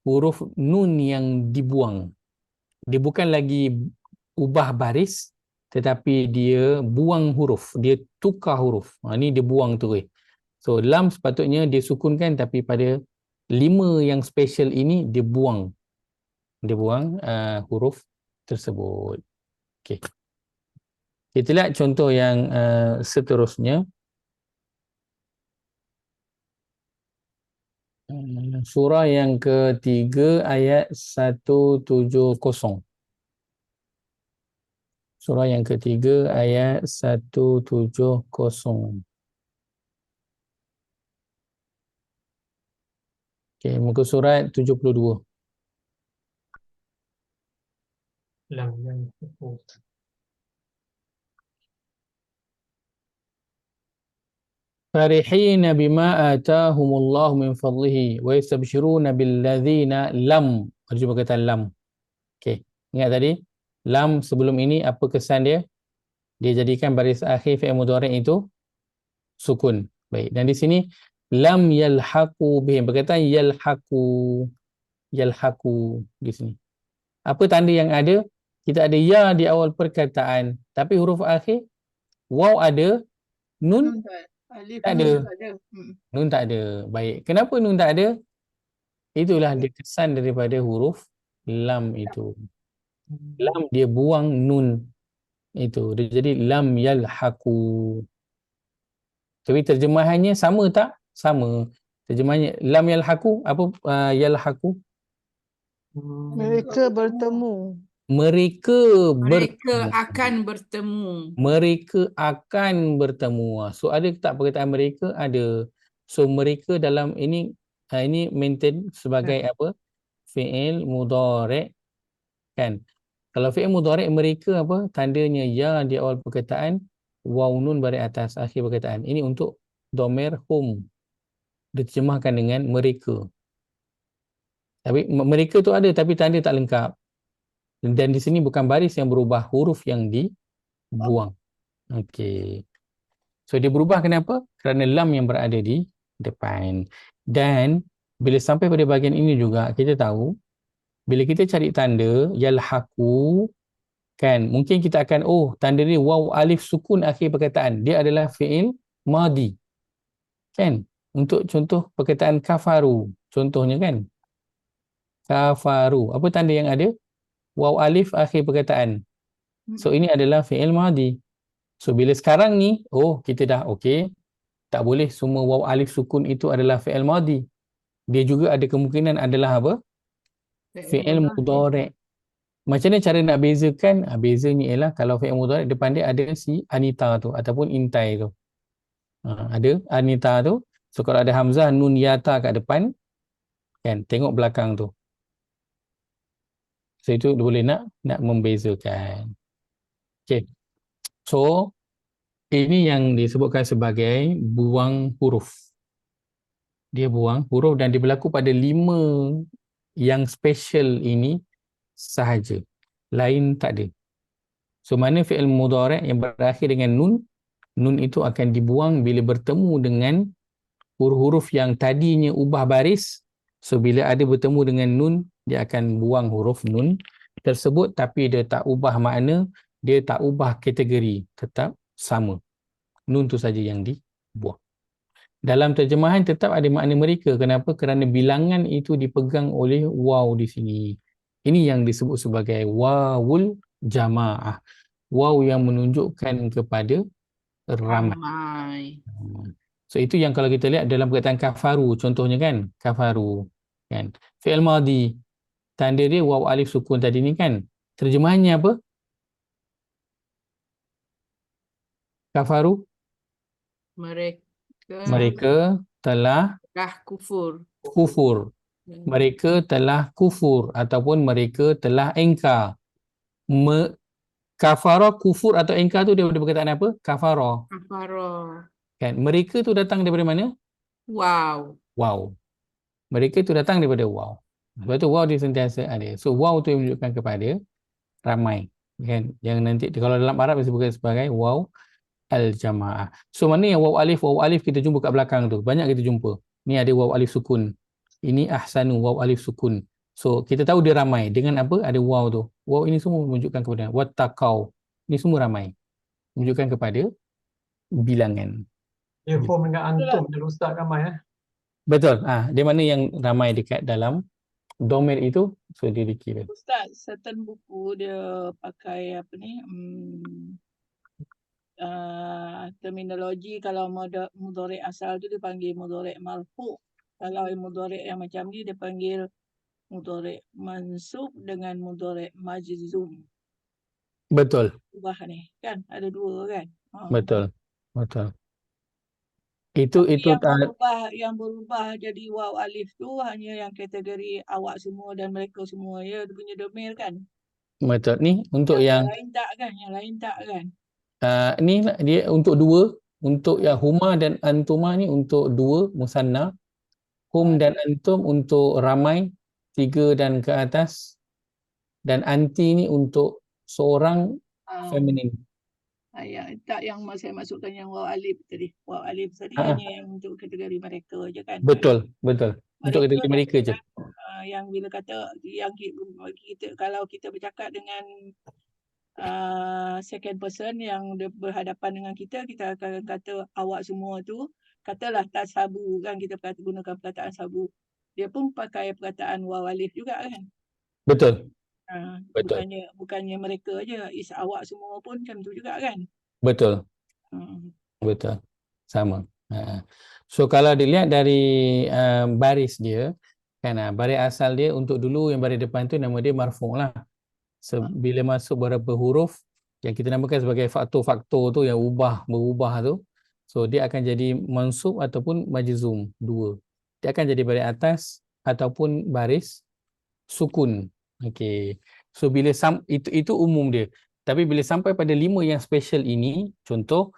huruf nun yang dibuang. Dia bukan lagi ubah baris tetapi dia buang huruf, dia tukar huruf. Ni dia buang tu. So lam sepatutnya dia sukunkan tapi pada 5 yang special ini dia buang. Dia buang huruf tersebut. Okey. Kita lihat contoh yang seterusnya. Surah yang ketiga ayat 170. Surah yang ketiga ayat 170. Okey, muka surat 72. Lam yalhaqu. Farihina bima atahumullahu min fadlihi wa yastabshiruna billadzina lam. Ada cuba kata lam. Okey, ingat tadi lam sebelum ini apa kesan dia? Dia jadikan baris akhir fi'il mudhari' itu sukun. Baik, dan di sini lam yalhaqu bihim. Perkataan yalhaqu di sini. Apa tanda yang ada? Kita ada ya di awal perkataan, tapi huruf akhir waw ada, nun Alif tak nun ada. tak ada. Nun tak ada. Baik. Kenapa nun tak ada? Itulah dia kesan daripada huruf lam itu. Lam dia buang nun itu. Dia jadi lam yalhaqu. Tapi terjemahannya sama tak? Sama. Terjemahannya lam yalhaqu apa yalhaqu? Mereka bertemu. Mereka Mereka bertemu. akan bertemu. Mereka akan bertemu. So ada tak perkataan mereka? Ada. So mereka dalam ini maintain sebagai apa? Fi'il mudhari' kan. Kalau fi'il mudhari' mereka apa? Tandanya ya di awal perkataan, waw nun baris atas akhir perkataan. Ini untuk dhamir hum. Diterjemahkan dengan mereka. Tapi mereka tu ada tapi tanda tak lengkap. Dan di sini bukan baris yang berubah, huruf yang dibuang. Okey. So dia berubah kenapa? Kerana lam yang berada di depan. Dan bila sampai pada bahagian ini juga kita tahu bila kita cari tanda yalhaqu kan, mungkin kita akan tanda ni waw alif sukun akhir perkataan. Dia adalah fi'il madi. Kan? Untuk contoh perkataan kafaru, contohnya kan. Kafaru. Apa tanda yang ada? Waw alif akhir perkataan. So ini adalah fi'il madi. So bila sekarang ni, kita dah okey. Tak boleh semua waw alif sukun itu adalah fi'il madi. Dia juga ada kemungkinan adalah apa? Fi'il mudhari'. Macam mana cara nak bezakan? Bezanya ialah kalau fi'il mudhari' depan dia ada si Anita tu ataupun Intai tu. Ada Anita tu. So kalau ada hamzah nun yata kat depan, kan tengok belakang tu. So itu boleh nak membezakan. Okey. So ini yang disebutkan sebagai buang huruf. Dia buang huruf dan dia berlaku pada 5 yang special ini sahaja. Lain tak ada. So mana fi'il mudhari' yang berakhir dengan nun itu akan dibuang bila bertemu dengan huruf-huruf yang tadinya ubah baris. So bila ada bertemu dengan nun, dia akan buang huruf nun tersebut tapi dia tak ubah makna, dia tak ubah kategori, tetap sama. Nun tu saja yang dibuang. Dalam terjemahan tetap ada makna mereka. Kenapa? Kerana bilangan itu dipegang oleh waw di sini. Ini yang disebut sebagai wawul jamaah. Waw yang menunjukkan kepada ramai. So itu yang kalau kita lihat dalam perkataan kafaru contohnya kan, kafaru kan. Fi'il madi tanda dia waw alif sukun tadi ni kan. Terjemahannya apa? Kafaru? Mereka telah kufur. Mereka telah kufur ataupun mereka telah ingkar. Kafara, kufur atau ingkar tu daripada perkataan apa? Kafara. Kafara. Kan? Mereka tu datang daripada mana? Wow. Wow. Mereka tu datang daripada wow. Sebab tu wow dia sentiasa ada. So wow tu yang menunjukkan kepada ramai. Kan? Yang nanti kalau dalam Arab disebutkan sebagai wow al-jamaah. So mana yang waw alif kita jumpa kat belakang tu. Banyak kita jumpa. Ni ada waw alif sukun. Ini ahsanu, waw alif sukun. So kita tahu dia ramai. Dengan apa? Ada waw tu. Waw ini semua menunjukkan kepada wattaqau. Ini semua ramai. Menunjukkan kepada bilangan. Dia form dengan antum je Ustaz ramai Betul. Dia mana yang ramai dekat dalam domir itu, so dia dikira. Ustaz, certain buku dia pakai apa ni, terminologi. Kalau mudhari' asal tu dia panggil mudhari' marfu'. Kalau mudhari' yang macam ni dia panggil mudhari' mansub dengan mudhari' majzum. Betul. Ubah ni kan, ada dua kan. Betul. Tapi Itu yang berubah jadi waw alif tu hanya yang kategori awak semua dan mereka semua, ya, dia punya domir kan. betul. Ni untuk Yang yang lain tak kan. ni dia untuk dua. Untuk yang huma dan antuma ni untuk dua musanna. Hum dan antum untuk ramai 3 dan ke atas. Dan anti ni untuk seorang feminin. Ya, tak yang saya masukkan yang waw alif tadi. Waw alif tadi hanya yang untuk kategori mereka je kan. Betul. Untuk kategori mereka je. Yang bila kata yang kita kalau kita bercakap dengan second person yang berhadapan dengan kita akan kata awak semua tu, katalah tasabu kan, kita gunakan perkataan sabu. Dia pun pakai perkataan waw alif juga kan. Betul. Bukannya mereka je, is awak semua pun macam tu juga kan. Betul. Betul. Sama. So kalau dilihat dari baris dia, kan, baris asal dia untuk dulu yang baris depan tu nama dia marfu' lah. Bila masuk beberapa huruf yang kita namakan sebagai faktor-faktor tu yang berubah tu, so dia akan jadi mansub ataupun majzum, dua. Dia akan jadi baris atas ataupun baris sukun. Okey. So bila itu umum dia. Tapi bila sampai pada 5 yang special ini, contoh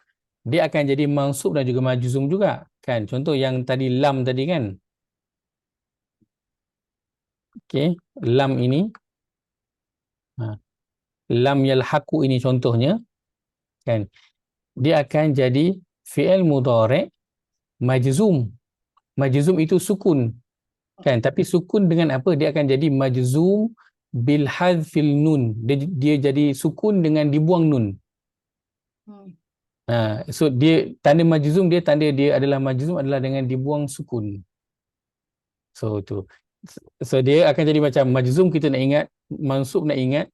dia akan jadi mansub dan juga majzum juga, kan? Contoh yang tadi lam tadi kan. Okey, lam ini lam yalhaqu ini contohnya, kan, dia akan jadi fi'il mudhari' majzum. Majzum itu sukun, kan, tapi sukun dengan apa? Dia akan jadi majzum bil hadfil nun. Dia jadi sukun dengan dibuang nun. So dia tanda majzum, dia tanda dia adalah majzum adalah dengan dibuang sukun. So tu. So dia akan jadi macam majzum kita nak ingat, mansub nak ingat.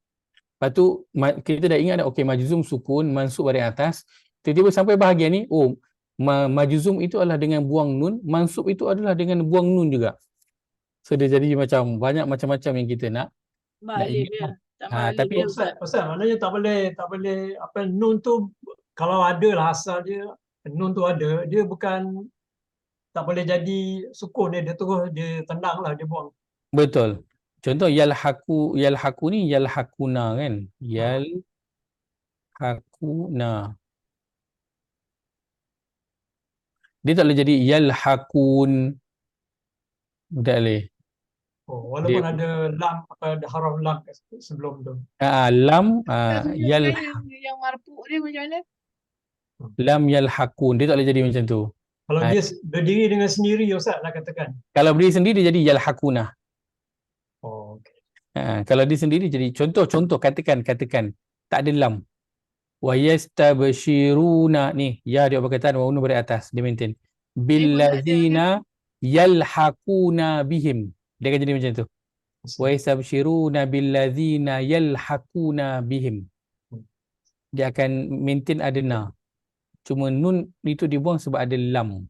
Lepas tu kita dah ingat dah, okey, majzum sukun, mansub baris atas. Tiba-tiba sampai bahagian ni, majzum itu adalah dengan buang nun, mansub itu adalah dengan buang nun juga. So dia jadi macam banyak macam-macam yang kita nak Alif ingat. ya. Tapi Ustaz, maknanya tak boleh apa nun tu kalau ada lah asal dia nun tu ada, dia bukan tak boleh jadi sukun dia terus dia tendang lah, dia buang. Betul. Contoh yalhaqu ni yalhaquna kan. Yalhaquna. Dia tak boleh jadi yalhaqun. Tak boleh. Walaupun ada lam, ada haraf lam sebelum tu. Lam yang marfu' dia macam mana? lam yalhaqun. Dia tak boleh jadi macam tu. Kalau dia berdiri dengan sendiri Ustaz lah katakan. Kalau berdiri sendiri dia jadi yalhaquna. Okey. Kalau dia sendiri jadi contoh katakan tak ada lam. Wa yastabshiruna ni ya dia berkaitan wa unu dari atas dia maintain. Billazina yalhaquna bihim. Dia akan jadi macam tu. Wa yastabshiruna billazina yalhaquna bihim. Dia akan maintain ada na. Cuma nun itu dibuang sebab ada lam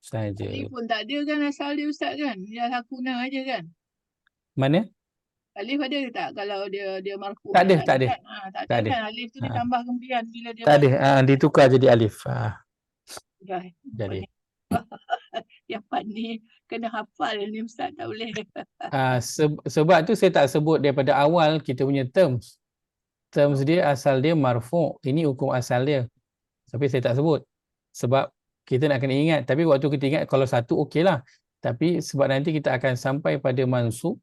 saja. Alif pun tak ada kan asal dia Ustaz kan? Yalhaquna aja kan? Mana? Alif ada ke tak kalau dia marfu'? Tak ada. Tak ada ada. kan? Alif tu ditambah kemudian bila dia tak ada. Ditukar jadi alif. Jadi. Yang ni kena hafal ni Ustaz, tak boleh. Sebab tu saya tak sebut daripada awal kita punya terms. terms dia asal dia marfu'. Ini hukum asal dia. Tapi saya tak sebut. Sebab kita nak kena ingat. Tapi waktu kita ingat kalau satu okey lah. Tapi sebab nanti kita akan sampai pada mansub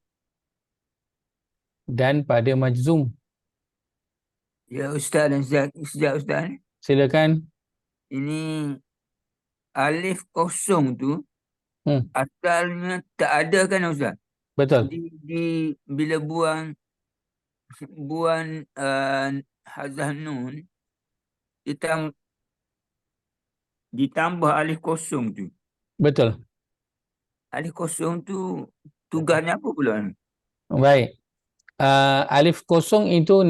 dan pada majzum. Ya Ustaz dan Ustaz. Silakan. Ini alif kosong tu asalnya tak ada kan Ustaz? Betul. Bila buang hazah nun ditambah alif kosong tu. Betul. Alif kosong tu tugasnya apa pula? Baik. Alif kosong itu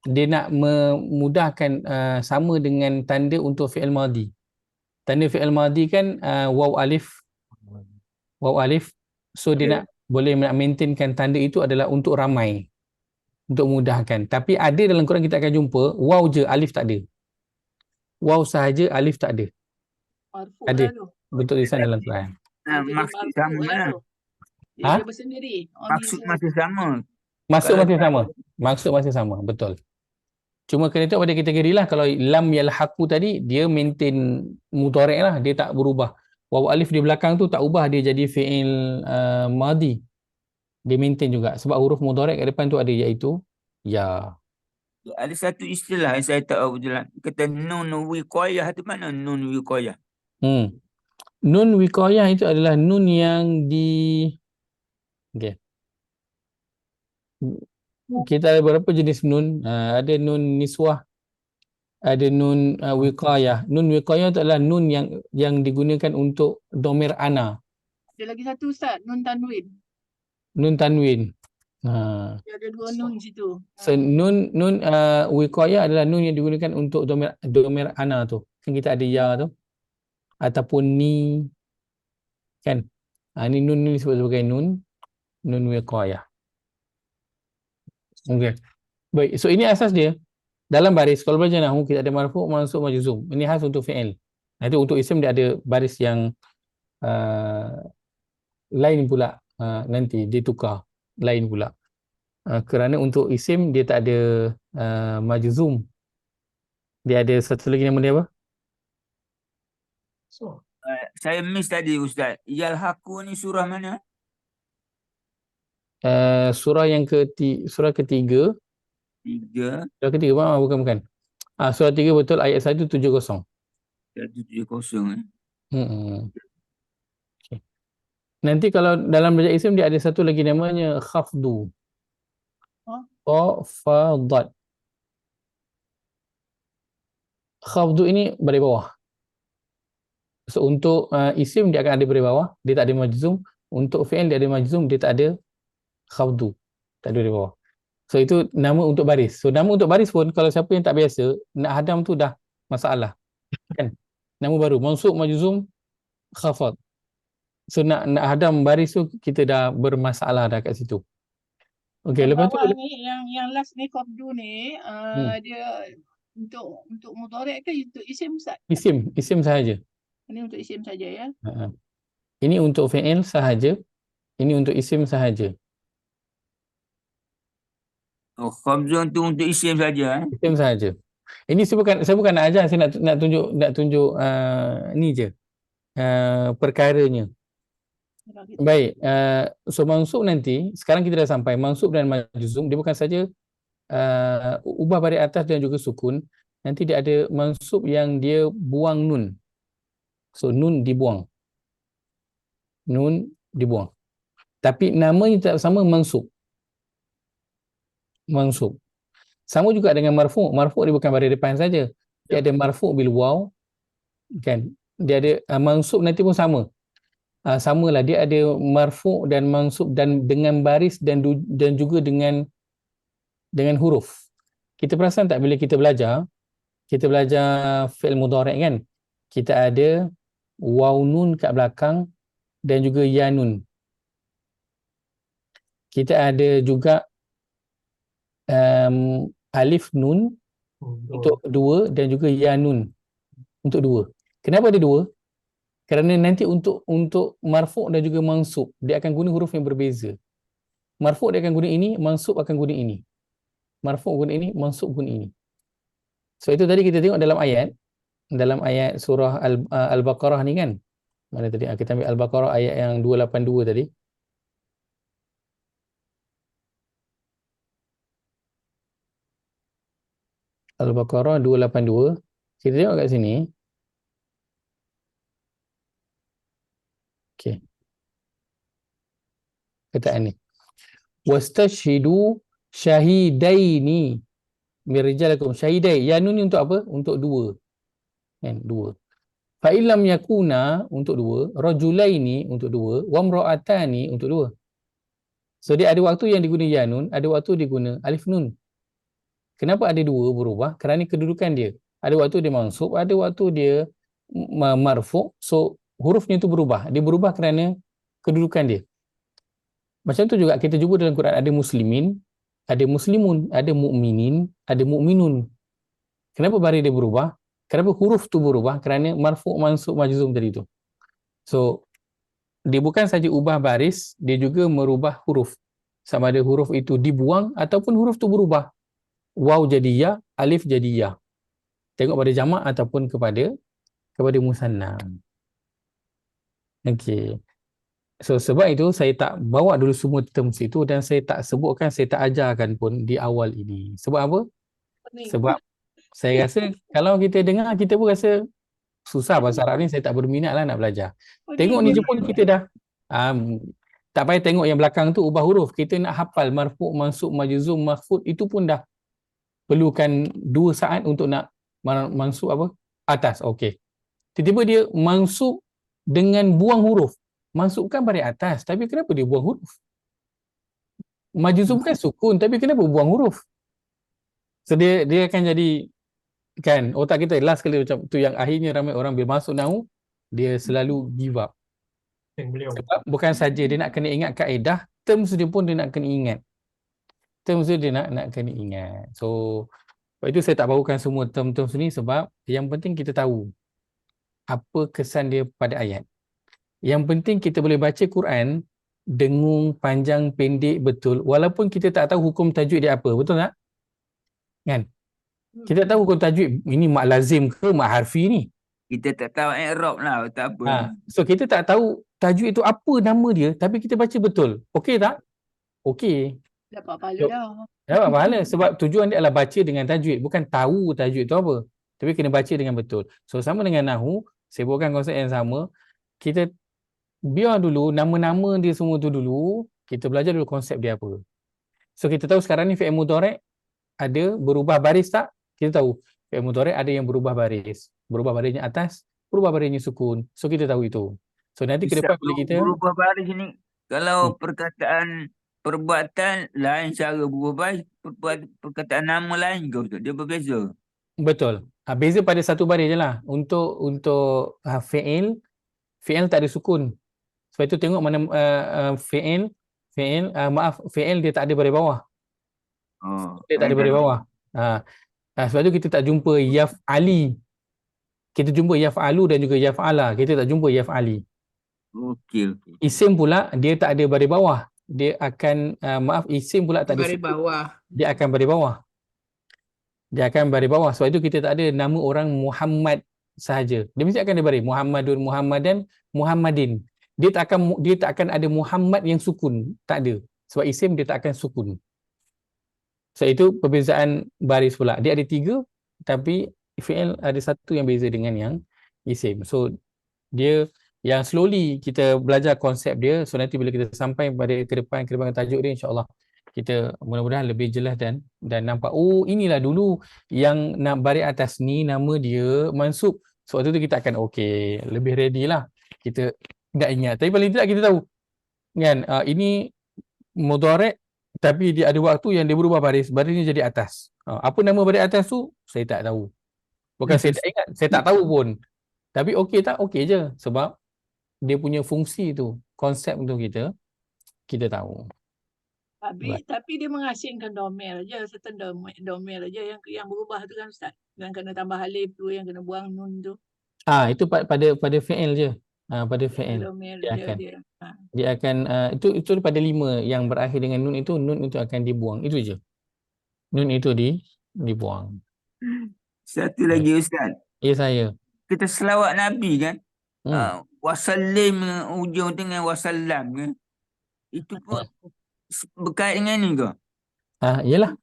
dia nak memudahkan sama dengan tanda untuk fi'il madhi. Tanda fi'il madhi kan waw alif. So dia nak boleh nak maintainkan tanda itu adalah untuk ramai. Untuk mudahkan. Tapi ada dalam Quran kita akan jumpa waw je, alif tak ada. Waw sahaja, alif tak ada. Ada. Betul lisan dalam Quran. Maksud sama lah. Dia bersendiri. Maksud masih sama. Maksud masih sama, betul. Cuma kena tengok pada kategori lah. Kalau lam yalhaqu tadi, dia maintain mudhari' lah. Dia tak berubah. Waw alif di belakang tu tak ubah, dia jadi fi'il madhi. Dia maintain juga. Sebab huruf mudhari' kat depan tu ada, iaitu ya. Ada satu istilah yang saya tak tahu jelas. Kata nun wiqayah tu mana nun wiqayah? Nun wiqayah itu adalah nun yang kita ada beberapa jenis nun. Ada nun niswah, ada nun wiqayah. Nun wiqayah itu adalah nun yang digunakan untuk domir ana. Ada lagi satu Ustaz, nun tanwin. Nun tanwin. Dia ada dua nun situ. So nun wiqayah adalah nun yang digunakan untuk domir ana tu. Kan kita ada ya tu ataupun ni kan. Ni nun ni disebut sebagai nun wiqayah. Okey. Baik, so ini asas dia. Dalam baris kalau belajar nahwu kita ada marfu', mansub, majzum. Ini khas untuk fi'il. Nanti untuk isim dia ada baris yang lain pula, nanti ditukar lain pula. Kerana untuk isim dia tak ada majzum. Dia ada satu lagi nama dia apa? Saya miss tadi Ustaz. Yalhaqu ni surah mana? Surah surah ketiga. Surah ketiga bukan. Surah 3 betul, ayat 170. 170 Okay. Nanti kalau dalam belajar isim dia ada satu lagi namanya khafdu. Fadat. Khafdu ini baris bawah. So untuk isim dia akan ada baris bawah, dia tak ada majzum. Untuk fi'il dia ada majzum, dia tak ada khafdu. Tak ada baris bawah. So itu nama untuk baris. So nama untuk baris pun kalau siapa yang tak biasa nak hadam tu dah masalah. Kan? Nama baru mansub, majzum, khafad. So nak hadam baris tu kita dah bermasalah dah kat situ. Okey, lepas tu ni yang last ni khafdu ni dia untuk mudhari' ke untuk isim Ustaz? Isim sahaja. Ini untuk isim saja ya. Ini untuk fi'il sahaja. Ini untuk isim sahaja. Khafdu tu untuk isim saja. Isim sahaja. Ini saya bukan nak ajar, saya nak tunjuk ni je. Perkaranya. Baik, so mansub nanti sekarang kita dah sampai mansub dan majzum, dia bukan saja ubah baris atas dan juga sukun. Nanti dia ada mansub yang dia buang nun. So nun dibuang. Tapi namanya tak sama mansub. Sama juga dengan marfu'. Marfu' dia bukan baris depan saja. Dia ada marfu' bil waw. Kan? Dia ada mansub nanti pun sama. Samalah, dia ada marfu' dan mansub dan dengan baris dan juga dengan huruf. Kita perasan tak bila kita belajar fi'il mudhari' kan? Kita ada waw nun kat belakang dan juga ya nun. Kita ada juga alif nun untuk dua dan juga ya nun untuk dua. Kenapa ada dua? Kerana nanti untuk marfu' dan juga mansub dia akan guna huruf yang berbeza. Marfu' dia akan guna ini, mansub akan guna ini. marfu' guna ini, mansub guna ini. So itu tadi kita tengok dalam ayat surah Al-Baqarah ni kan. Mana tadi? Kita ambil Al-Baqarah ayat yang 282 tadi. Al-Baqarah 282. Kita tengok kat sini. Okey. Kataan ni. Wastashhidu syahidaini min rijalikum. Syahidai. Ya nun ni untuk apa? Untuk dua. Kan? Dua. Fa illam yakuna untuk dua, rajulaini untuk dua, wa imra'atani untuk dua. So dia ada waktu yang diguna ya nun, ada waktu diguna alif nun. Kenapa ada dua berubah? Kerana kedudukan dia. Ada waktu dia mansub, ada waktu dia marfu'. So hurufnya itu berubah. Dia berubah kerana kedudukan dia. Macam tu juga kita jumpa dalam Quran, ada muslimin, ada muslimun, ada mukminin, ada mukminun. Kenapa baris dia berubah? Kenapa huruf tu berubah? Kerana marfu', mansub, majzum tadi tu. So dia bukan saja ubah baris, dia juga merubah huruf. Sama ada huruf itu dibuang ataupun huruf tu berubah. Waw jadi ya, alif jadi ya. Tengok pada jamak ataupun kepada musanna. Okey. So sebab itu saya tak bawa dulu semua term itu dan saya tak sebutkan, saya tak ajarkan pun di awal ini. Sebab apa? Sebab saya rasa kalau kita dengar, kita pun rasa susah bahasa Arab ni, saya tak berminat lah nak belajar. Tengok ni je pun kita dah tak payah tengok yang belakang tu ubah huruf. Kita nak hafal marfu', mansub, majzum, mahfud, itu pun dah perlukan 2 saat untuk nak mansub apa? Atas. Okey. Tiba-tiba dia mansub dengan buang huruf. Mansubkan baris atas, tapi kenapa dia buang huruf? Majzum kan sukun, tapi kenapa buang huruf? So dia akan jadi, kan, otak kita last kali macam tu, yang akhirnya ramai orang bila masuk nahu, dia selalu give up. Sebab bukan saja dia nak kena ingat kaedah, terms dia pun dia nak kena ingat. Terms dia nak kena ingat. So sebab itu saya tak bawakan semua term-term ni, sebab yang penting kita tahu apa kesan dia pada ayat. Yang penting kita boleh baca Quran dengung, panjang, pendek, betul, walaupun kita tak tahu hukum tajwid dia apa. Betul tak? Kan? Kita tahu hukum tajwid ini mak lazim ke mak harfi ni. Kita tak tahu i'rab lah, tak apa. So kita tak tahu tajwid itu apa nama dia, tapi kita baca betul. Okey tak? Okey. Dapat pahala dah. Dapat pahala sebab tujuan dia adalah baca dengan tajwid, bukan tahu tajwid itu apa. Tapi kena baca dengan betul. So sama dengan nahu, saya buatkan konsep yang sama. Kita biar dulu nama-nama dia semua tu dulu, kita belajar dulu konsep dia apa. So kita tahu sekarang ni fi'il mudhari' ada berubah baris tak? Kita tahu fi'il mudhari' ada yang berubah baris. Berubah barisnya atas, berubah barisnya sukun. So kita tahu itu. So nanti ke depan bila kita berubah baris ni, kalau perkataan perbuatan lain cara berubah baris, perkataan nama lain ke betul? Dia berbeza. Betul. Beza pada satu baris je lah. Untuk fi'il tak ada sukun. Sebab itu tengok mana fi'il dia tak ada baris bawah. Dia tak ada baris bawah. Sebab itu kita tak jumpa yaf'ali. Kita jumpa yaf'alu dan juga yaf'ala. Kita tak jumpa yaf'ali. Okey. Isim pula dia tak ada baris bawah. Dia akan isim pula tak ada Baris bawah. Dia akan baris bawah. Dia akan baris bawah. Sebab itu kita tak ada nama orang Muhammad sahaja. Dia mesti akan ada baris Muhammadun, Muhammadan, Muhammadin. Dia tak akan ada Muhammad yang sukun. Tak ada. Sebab isim dia tak akan sukun. So itu perbezaan baris pula. Dia ada 3, tapi fi'il ada satu yang beza dengan yang isim. So dia yang slowly kita belajar konsep dia. So nanti bila kita sampai pada ke depan tajuk dia, insya-Allah kita mudah-mudahan lebih jelas dan nampak, oh inilah dulu yang nak baris atas ni nama dia mansub. So waktu tu kita akan okey, lebih ready lah. Kita tak ingat. Tapi paling tidak kita tahu kan, ini mudhari' tapi dia ada waktu yang dia berubah barisnya jadi atas. Apa nama baris atas tu saya tak tahu. Bukan saya tak ingat, saya tak tahu pun. Tapi okey tak? Okey je. Sebab dia punya fungsi tu, konsep tu kita tahu. Tapi dia mengasingkan domel je, certain domel je yang berubah tu kan Ustaz. Yang kena tambah alif tu, yang kena buang nun tu. Itu pada fi'il je. Pada fi'il. Dia akan itu pada 5 yang berakhir dengan nun itu akan dibuang. Itu je. Nun itu dibuang. Satu lagi Ustaz. Ya saya. Kita selawat Nabi kan. Wasallim ujung dengan wasallam kan. Itu pun berkait dengan ni ke? Iyalah.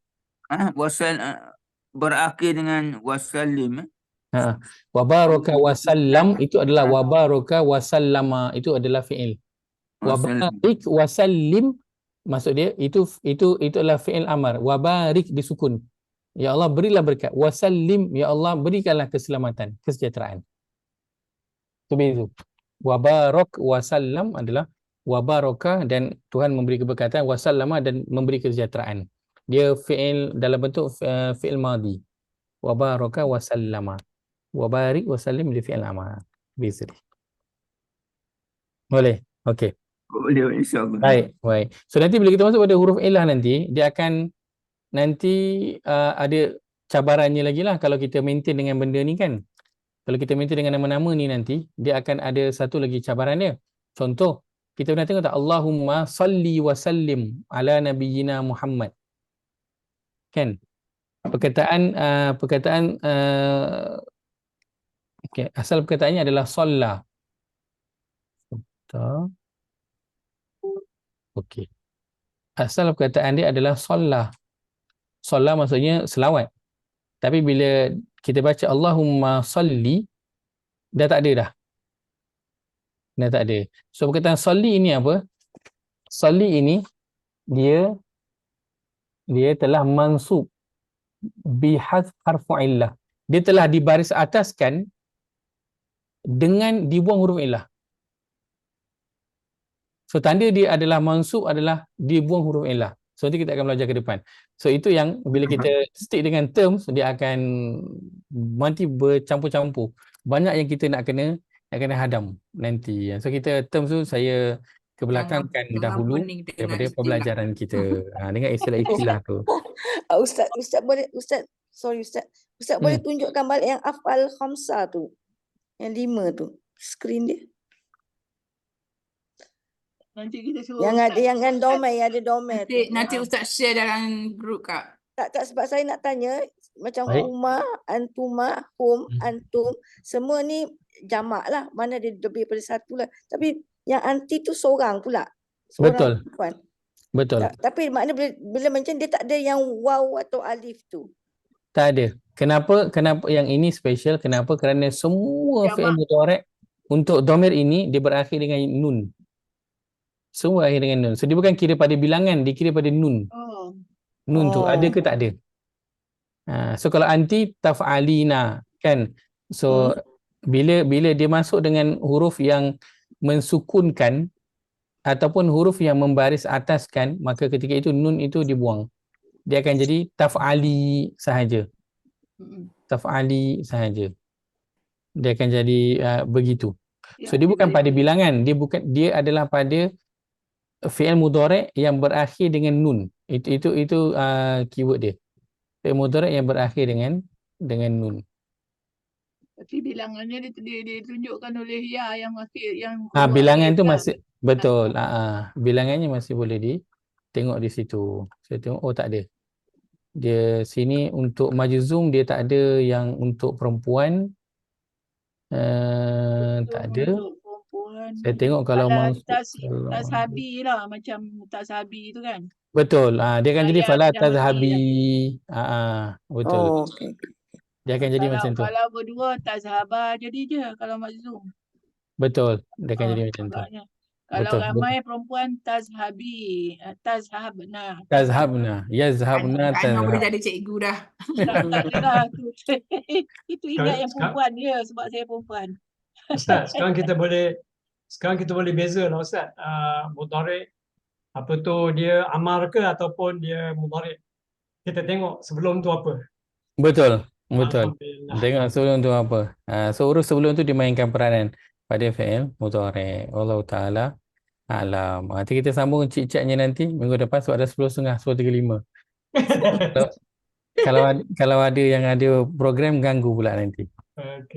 Berakhir dengan wasallim. Wabaraka wasallam itu adalah wabaraka wasallama, itu adalah fi'il. Wabarik wasallim, maksud dia itu adalah fi'il amar. Wabarik disukun. Ya Allah berilah berkat. Wasallim, ya Allah berikanlah keselamatan, kesejahteraan. Itu beza. Wabarak wasallam adalah wabaraka dan Tuhan memberi keberkatan, wasallama dan memberi kesejahteraan. Dia fi'il dalam bentuk fi'il madhi. Wabaraka wasallama. Wabarik wasallim di fi'il amar. Beza dia. Boleh? Okey. Boleh, insyaAllah. Baik. So nanti bila kita masuk pada huruf ilah nanti, dia akan ada cabarannya lagi lah kalau kita maintain dengan benda ni kan. Kalau kita maintain dengan nama-nama ni nanti, dia akan ada satu lagi cabaran dia. Contoh, kita pernah tengok tak? Allahumma salli wa sallim ala nabiyyina Muhammad. Kan? Perkataan okay, asal perkataannya adalah salla. Okey. Asal perkataan dia adalah salla. Salla maksudnya selawat. Tapi bila kita baca Allahumma salli, dah tak ada dah. Dah tak ada. So perkataan salli ini apa? Salli ini dia telah mansub bihadf harfu illah. Dia telah dibaris ataskan dengan dibuang huruf illah. So tanda dia adalah mansub adalah dibuang huruf illah. So nanti kita akan belajar ke depan. So itu yang bila kita stick dengan terms, dia akan nanti bercampur-campur. Banyak yang kita nak kena hadam nanti. So kita terms tu saya kebelakangkan dahulu daripada pembelajaran kita. Dengan istilah-istilah tu. Ustaz boleh tunjukkan balik yang af'al khamsah tu. Yang 5 tu. Skrin dia. Nanti kita suruh yang domain, ada domain. Nanti Ustaz share dalam grup Kak. Tak, sebab saya nak tanya macam huma, antuma, hum, antum, semua ni jamak lah. Mana dia lebih daripada satu lah. Tapi yang anti tu seorang pula. Betul. Perempuan. Betul. Tapi makna bila macam dia tak ada yang waw atau alif tu. Tak ada. Kenapa yang ini special? Kenapa? Kerana semua fi'il mudhari' untuk dhamir ini dia berakhir dengan nun. Semua akhir dengan nun. So dia bukan kira pada bilangan, dia kira pada nun. Nun tu ada ke tak ada? So kalau anti taf'alina kan. So bila dia masuk dengan huruf yang mensukunkan ataupun huruf yang membaris ataskan, maka ketika itu nun itu dibuang. Dia akan jadi taf'ali sahaja. Taf'ali sahaja. Dia akan jadi begitu. So dia bukan pada bilangan, dia adalah pada fi'il mudhari' yang berakhir dengan nun. Itu keyword dia. Fi'il mudhari' yang berakhir dengan nun. Tapi bilangannya ditunjukkan oleh ya yang akhir yang bilangan tu masih betul. Bilangannya masih boleh tengok di situ. Saya tengok tak ada. Dia sini untuk majzum dia tak ada yang untuk perempuan. Tak ada. Saya tengok kalau tashabi lah, macam tashabi tu kan. Betul. Dia akan jadi fala tazhabi. Betul. Okay. Dia akan jadi macam tu. Kalau berdua tazhaba jadi je kalau mazlum. Betul. Dia akan jadi macam tu. Kalau ramai perempuan tazhabi, tazhabna. Yazhabna Tanya boleh jadi cikgu dah. Itu ingat yang perempuan dia sebab saya perempuan. Ustaz, sekarang kita boleh beza lah Ustaz. Mudhari' apa tu dia amar ke ataupun dia mudhari'. Kita tengok sebelum tu apa. Betul. Tengok sebelum tu apa. So urus sebelum tu dimainkan peranan pada fi'il mudhari'. Allah Ta'ala alam. Nanti kita sambung cik-caknya nanti minggu depan sebab dah 10.30, 10.35. Kalau ada yang ada program ganggu pula nanti.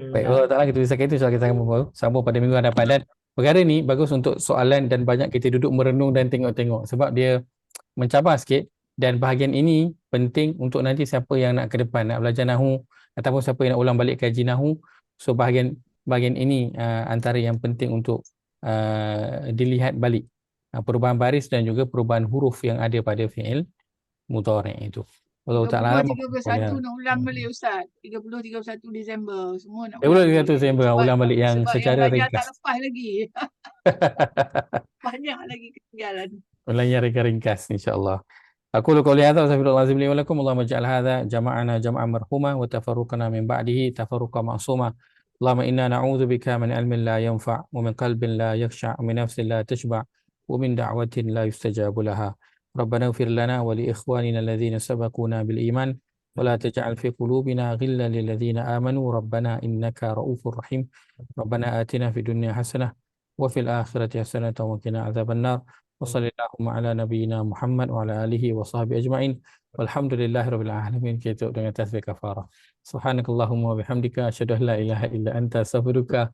Baik, Allah Ta'ala kita bisa itu soal kita sambung pada minggu hadapan. Dan perkara ni bagus untuk soalan dan banyak kita duduk merenung dan tengok-tengok sebab dia mencabar sikit. Dan bahagian ini penting untuk nanti siapa yang nak ke depan, nak belajar Nahu ataupun siapa yang nak ulang balik kaji Nahu. So bahagian ini antara yang penting untuk dilihat balik. Perubahan baris dan juga perubahan huruf yang ada pada fi'il mudhari' itu. Allah Ta'ala alam. 31 nak ulang balik Ustaz. 31 Disember semua nak Ya, ulang ulang 31 balik. Disember, ulang balik yang sebab secara yang banyak tak ringkas. lepas lagi. Banyak lagi ketinggalan. Ulangnya ringkas insya-Allah. أقول قولي هذا وأستغفر الله العظيم لي ولكم اللهم اجعل هذا جمعنا جمعا مرحوما وتفرقنا من بعده تفرقا معصوما اللهم إنا نعوذ بك من علم لا ينفع ومن قلب لا يخشع ومن نفس لا تشبع ومن دعوة لا يستجاب لها ربنا اغفر لنا ولإخواننا الذين سبقونا بالإيمان ولا تجعل في قلوبنا غلا للذين آمنوا ربنا إنك رؤوف رحيم ربنا آتنا في الدنيا حسنة وفي الآخرة حسنة وقنا عذاب النار وصلى اللهم على نبينا Muhammad wa ala alihi wa sahbihi ajma'in walhamdulillahi rabbil alamin. Kita tutup dengan tasbih kafarah. Subhanakallahumma wa bihamdika asyhadu an la ilaha illa anta astaghfiruka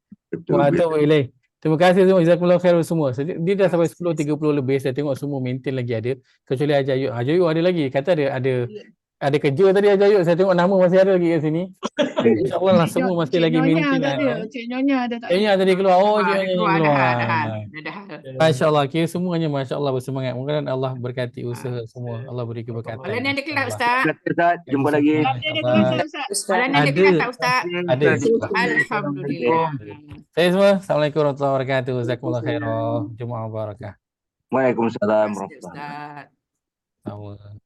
wa atubu ilaik. Terima kasih semua, jazakumullah khair semua. Dia dah sampai 10.30 lebih, saya tengok semua maintain lagi ada, kecuali Ajayuk. Ajayuk ada lagi, kata ada kerja tadi Ajayuk, saya tengok nama masih ada lagi kat sini. InsyaAllah lah semua masih lagi maintain. Cik Nyonya ada tak? Cik Nyonya tadi keluar. Oh, Cik Nyonya keluar. Masya Allah, kira semuanya Masya Allah bersemangat. Mudah-mudahan Allah berkati usaha semua. Allah beri keberkatan. Malam ni ada kelas Ustaz. Ustaz, jumpa lagi. Malam ni ada kelas tak Ustaz? Ada. Alhamdulillah. Saya semua, Assalamualaikum warahmatullahi wabarakatuh. Jazakumullah khairan. Jumaat mubarakah. Waalaikumsalam warahmatullahi Ustaz. Sama.